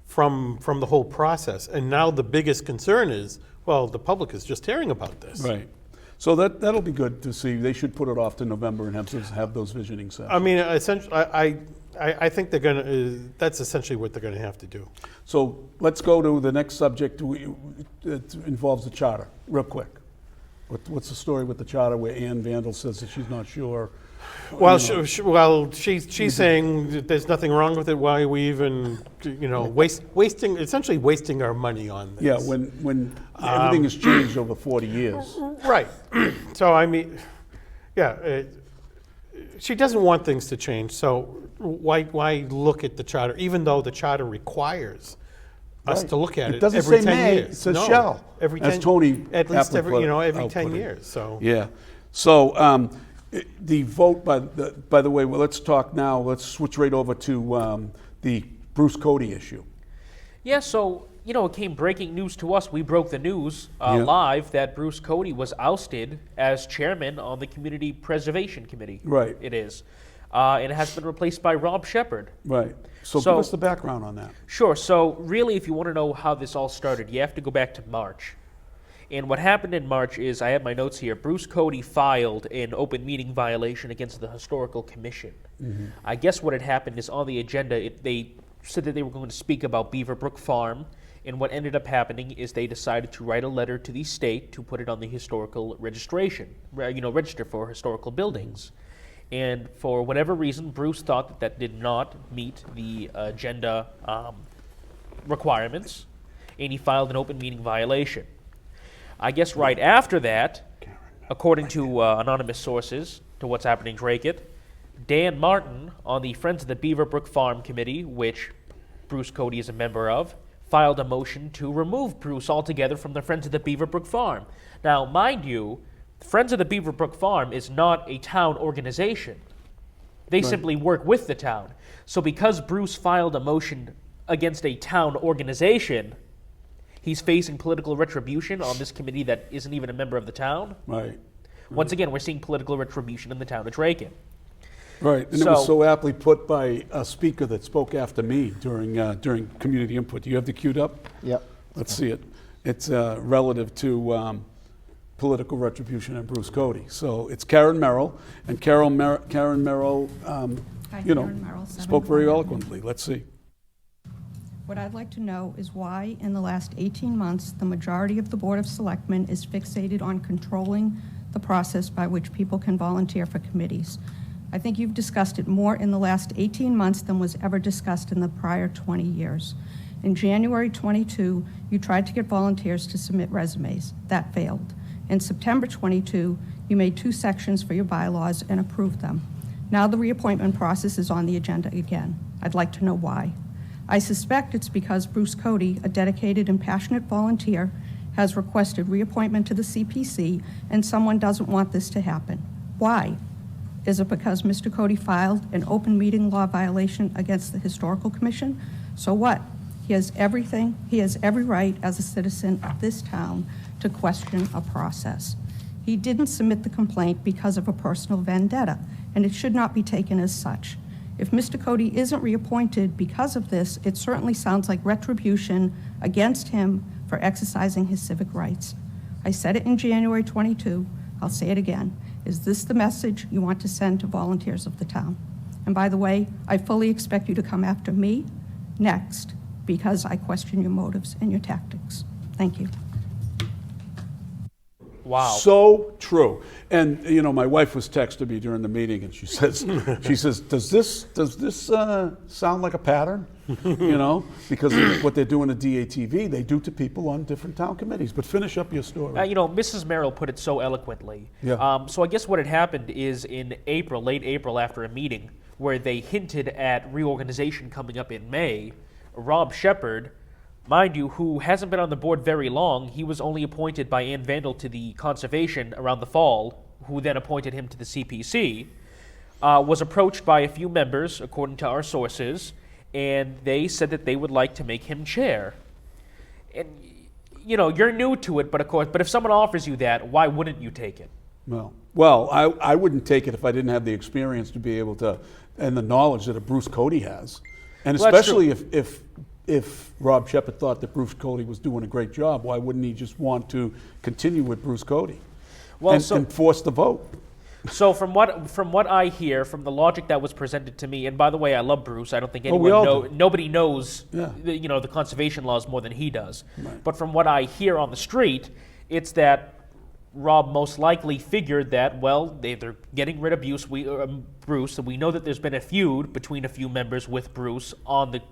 from the whole process. And now the biggest concern is, well, the public is just hearing about this. Right. So that'll be good to see. They should put it off to November and have those visioning sessions. I mean, essentially, I think they're going to. That's essentially what they're going to have to do. So let's go to the next subject. It involves the charter, real quick. What's the story with the charter where Ann Vandal says that she's not sure? Well, she's saying that there's nothing wrong with it. Why are we even, wasting our money on this? Yeah, when everything has changed over 40 years. Right. So I mean, she doesn't want things to change. So why look at the charter, even though the charter requires us to look at it doesn't every say 10 may, years? It says shall. Every 10, Tony at least every 10 output years. So yeah. So the vote by the way, well, let's talk now. Let's switch right over to the Bruce Cody issue. Yeah, so, it came breaking news to us. We broke the news Yeah. live that Bruce Cody was ousted as chairman on the Community Preservation Committee. Right. It is. And it has been replaced by Rob Shepard. Right. So give us the background on that. Sure. So really, if you want to know how this all started, you have to go back to March. And what happened in March is, I have my notes here, Bruce Cody filed an open meeting violation against the Historical Commission. I guess what had happened is on the agenda, they said that they were going to speak about Beaverbrook Farm, and what ended up happening is they decided to write a letter to the state to put it on the historical registration, register for historical buildings. And for whatever reason, Bruce thought that that did not meet the agenda requirements, and he filed an open meeting violation. I guess right after that, according to anonymous sources, to What's Happening Dracut, Dan Martin on the Friends of the Beaverbrook Farm Committee, which Bruce Cody is a member of, filed a motion to remove Bruce altogether from the Friends of the Beaverbrook Farm. Now, mind you, Friends of the Beaverbrook Farm is not a town organization. They simply work with the town. So because Bruce filed a motion against a town organization, he's facing political retribution on this committee that isn't even a member of the town. Right. Once again, we're seeing political retribution in the town of Dracut. Right, and it was so aptly put by a speaker that spoke after me during community input. Do you have the queued up? Yep. Let's see it. It's relative to political retribution and Bruce Cody. So it's Karen Merrill, and Karen Merrill, Karen Merrill, spoke very eloquently. Let's see. What I'd like to know is why, in the last 18 months, the majority of the Board of Selectmen is fixated on controlling the process by which people can volunteer for committees. I think you've discussed it more in the last 18 months than was ever discussed in the prior 20 years. In January 22, you tried to get volunteers to submit resumes. That failed. In September 22, you made 2 sections for your bylaws and approved them. Now the reappointment process is on the agenda again. I'd like to know why. I suspect it's because Bruce Cody, a dedicated and passionate volunteer, has requested reappointment to the CPC, and someone doesn't want this to happen. Why? Is it because Mr. Cody filed an open meeting law violation against the Historical Commission? So what? He has every right as a citizen of this town to question a process. He didn't submit the complaint because of a personal vendetta, and it should not be taken as such. If Mr. Cody isn't reappointed because of this, it certainly sounds like retribution against him for exercising his civic rights. I said it in January 22, I'll say it again. Is this the message you want to send to volunteers of the town? And by the way, I fully expect you to come after me next because I question your motives and your tactics. Thank you. Wow. So true. And my wife was texting me during the meeting, and she says, does this sound like a pattern? Because of what they're doing at DATV, they do to people on different town committees. But finish up your story. Mrs. Merrill put it so eloquently. Yeah. So I guess what had happened is in April, late April, after a meeting where they hinted at reorganization coming up in May, Rob Shepard, mind you, who hasn't been on the board very long, he was only appointed by Ann Vandal to the Conservation around the fall, who then appointed him to the CPC, was approached by a few members, according to our sources, and they said that they would like to make him chair. And, you're new to it, but if someone offers you that, why wouldn't you take it? Well, I wouldn't take it if I didn't have the experience to be able to, and the knowledge that a Bruce Cody has. And especially if Rob Shepard thought that Bruce Cody was doing a great job, why wouldn't he just want to continue with Bruce Cody and force the vote? So from what I hear, from the logic that was presented to me, and by the way, I love Bruce. I don't think nobody knows the conservation laws more than he does. Right. But from what I hear on the street, it's that Rob most likely figured that, they're getting rid of Bruce, and we know that there's been a feud between a few members with Bruce on the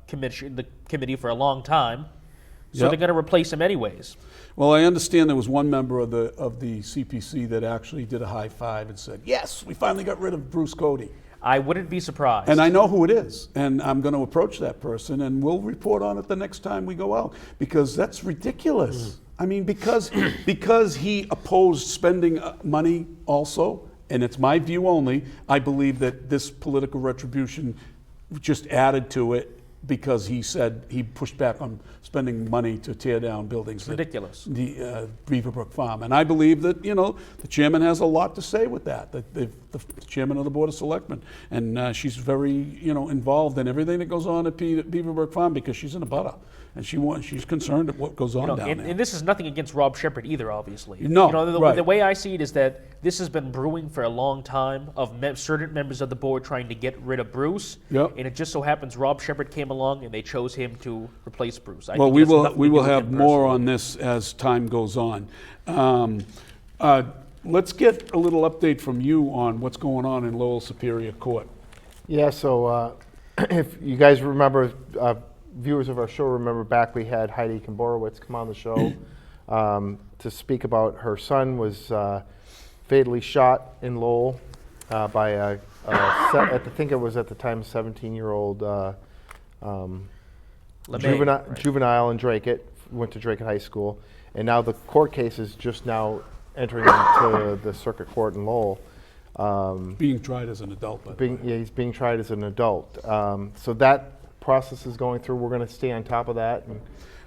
committee for a long time, so they're going to replace him anyways. Well, I understand there was one member of the CPC that actually did a high five and said, "Yes, we finally got rid of Bruce Cody." I wouldn't be surprised. And I know who it is, and I'm going to approach that person, and we'll report on it the next time we go out, because that's ridiculous. I mean, because he opposed spending money also, and it's my view only, I believe that this political retribution just added to it, because he said he pushed back on spending money to tear down buildings. It's ridiculous. The Beaverbrook Farm. And I believe that, the chairman has a lot to say with that, the chairman of the Board of Selectmen. And she's very, involved in everything that goes on at Beaverbrook Farm because she's in a butter. And she's concerned at what goes on down there. And this is nothing against Rob Shepherd either, obviously. No, right. The way I see it is that this has been brewing for a long time of certain members of the board trying to get rid of Bruce. Yep. And it just so happens Rob Shepherd came along and they chose him to replace Bruce. Well, we will have more on this as time goes on. Let's get a little update from you on what's going on in Lowell Superior Court. Yeah, so if you guys remember, viewers of our show remember back we had Heidi Komborowicz come on the show to speak about her son was fatally shot in Lowell by I think it was at the time 17-year-old juvenile in Dracut, went to Dracut High School, and now the court case is just now entering into the circuit court in Lowell. Being tried as an adult. He's being tried as an adult. So that process is going through. We're going to stay on top of that. And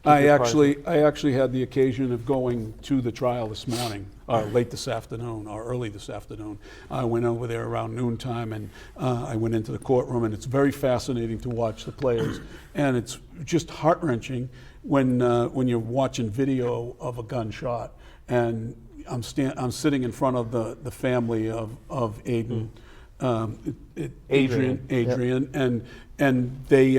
I actually had the occasion of going to the trial this morning, late this afternoon, or early this afternoon. I went over there around noontime, and I went into the courtroom, and it's very fascinating to watch the players, and it's just heart-wrenching when you're watching video of a gunshot, and I'm sitting in front of the family of Aiden, Adrian, yep. and they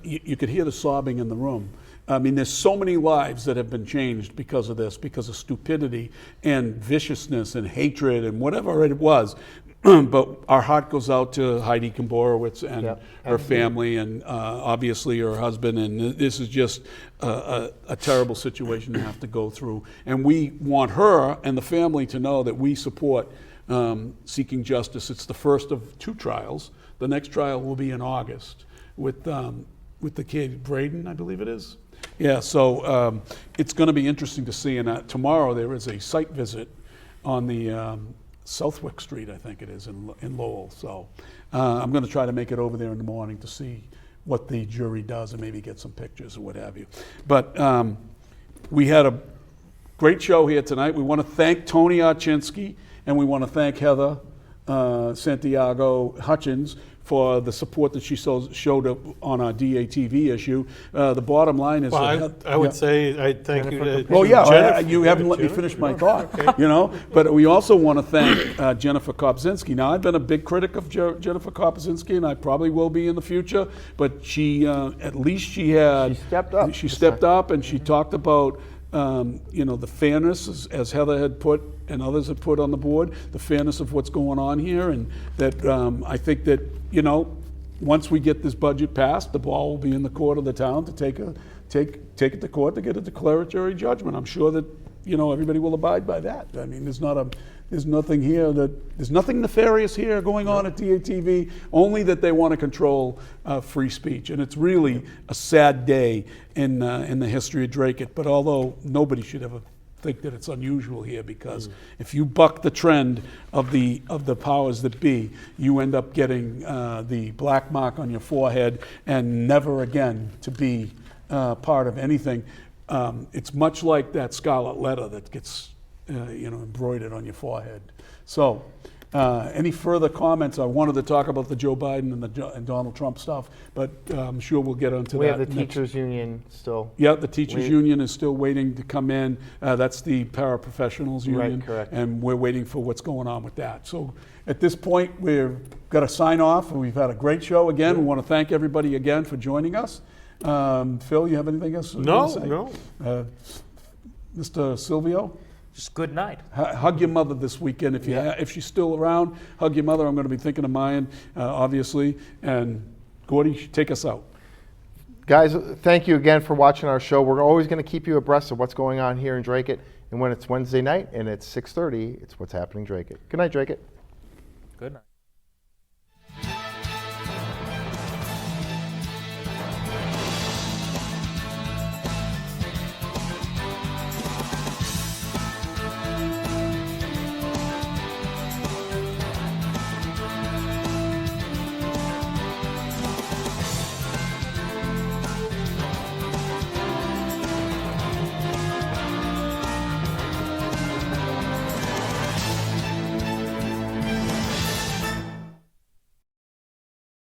you could hear the sobbing in the room. I mean, there's so many lives that have been changed because of this, because of stupidity and viciousness and hatred and whatever it was. But our heart goes out to Heidi Komborowicz and her family, and obviously her husband. And this is just a terrible situation to have to go through. And we want her and the family to know that we support seeking justice. It's the first of 2 trials. The next trial will be in August with the kid Braden, I believe it is. Yeah, so it's going to be interesting to see. And tomorrow there is a site visit on the Southwick Street, I think it is, in Lowell. So I'm going to try to make it over there in the morning to see what the jury does and maybe get some pictures or what have you. But we had a great show here tonight. We want to thank Tony Archinsky, and we want to thank Heather Santiago Hutchins for the support that she showed up on our DATV issue. The bottom line is... Well, I would say I thank you to... Well, yeah, you haven't let me finish my thought, But we also want to thank Jennifer Kopczynski. Now, I've been a big critic of Jennifer Kopczynski, and I probably will be in the future, but she, at least she stepped up. She stepped up, and she talked about the fairness, as Heather had put and others have put on the board, the fairness of what's going on here, and that I think that, once we get this budget passed, the ball will be in the court of the town to take it to court to get a declaratory judgment. I'm sure that, everybody will abide by that. I mean, there's nothing nefarious here going on at DATV, only that they want to control free speech. And it's really a sad day in the history of Dracut. But although nobody should ever think that it's unusual here, because if you buck the trend of the powers that be, you end up getting the black mark on your forehead and never again to be part of anything. It's much like that scarlet letter that gets embroidered on your forehead. So any further comments? I wanted to talk about the Joe Biden and Donald Trump stuff, but I'm sure we'll get onto that. We have the teachers union still. Yeah, the teachers union is still waiting to come in. That's the paraprofessionals union. Right, correct. And we're waiting for what's going on with that. So at this point, we've got to sign off. We've had a great show again. We want to thank everybody again for joining us. Phil, you have anything else to say? No. Mr. Silvio? Just good night. Hug your mother this weekend. If she's still around, hug your mother. I'm going to be thinking of mine, obviously. And Gordy, take us out. Guys, thank you again for watching our show. We're always going to keep you abreast of what's going on here in Dracut. And when it's Wednesday night and it's 6:30, it's What's Happening Dracut. Good night, Dracut.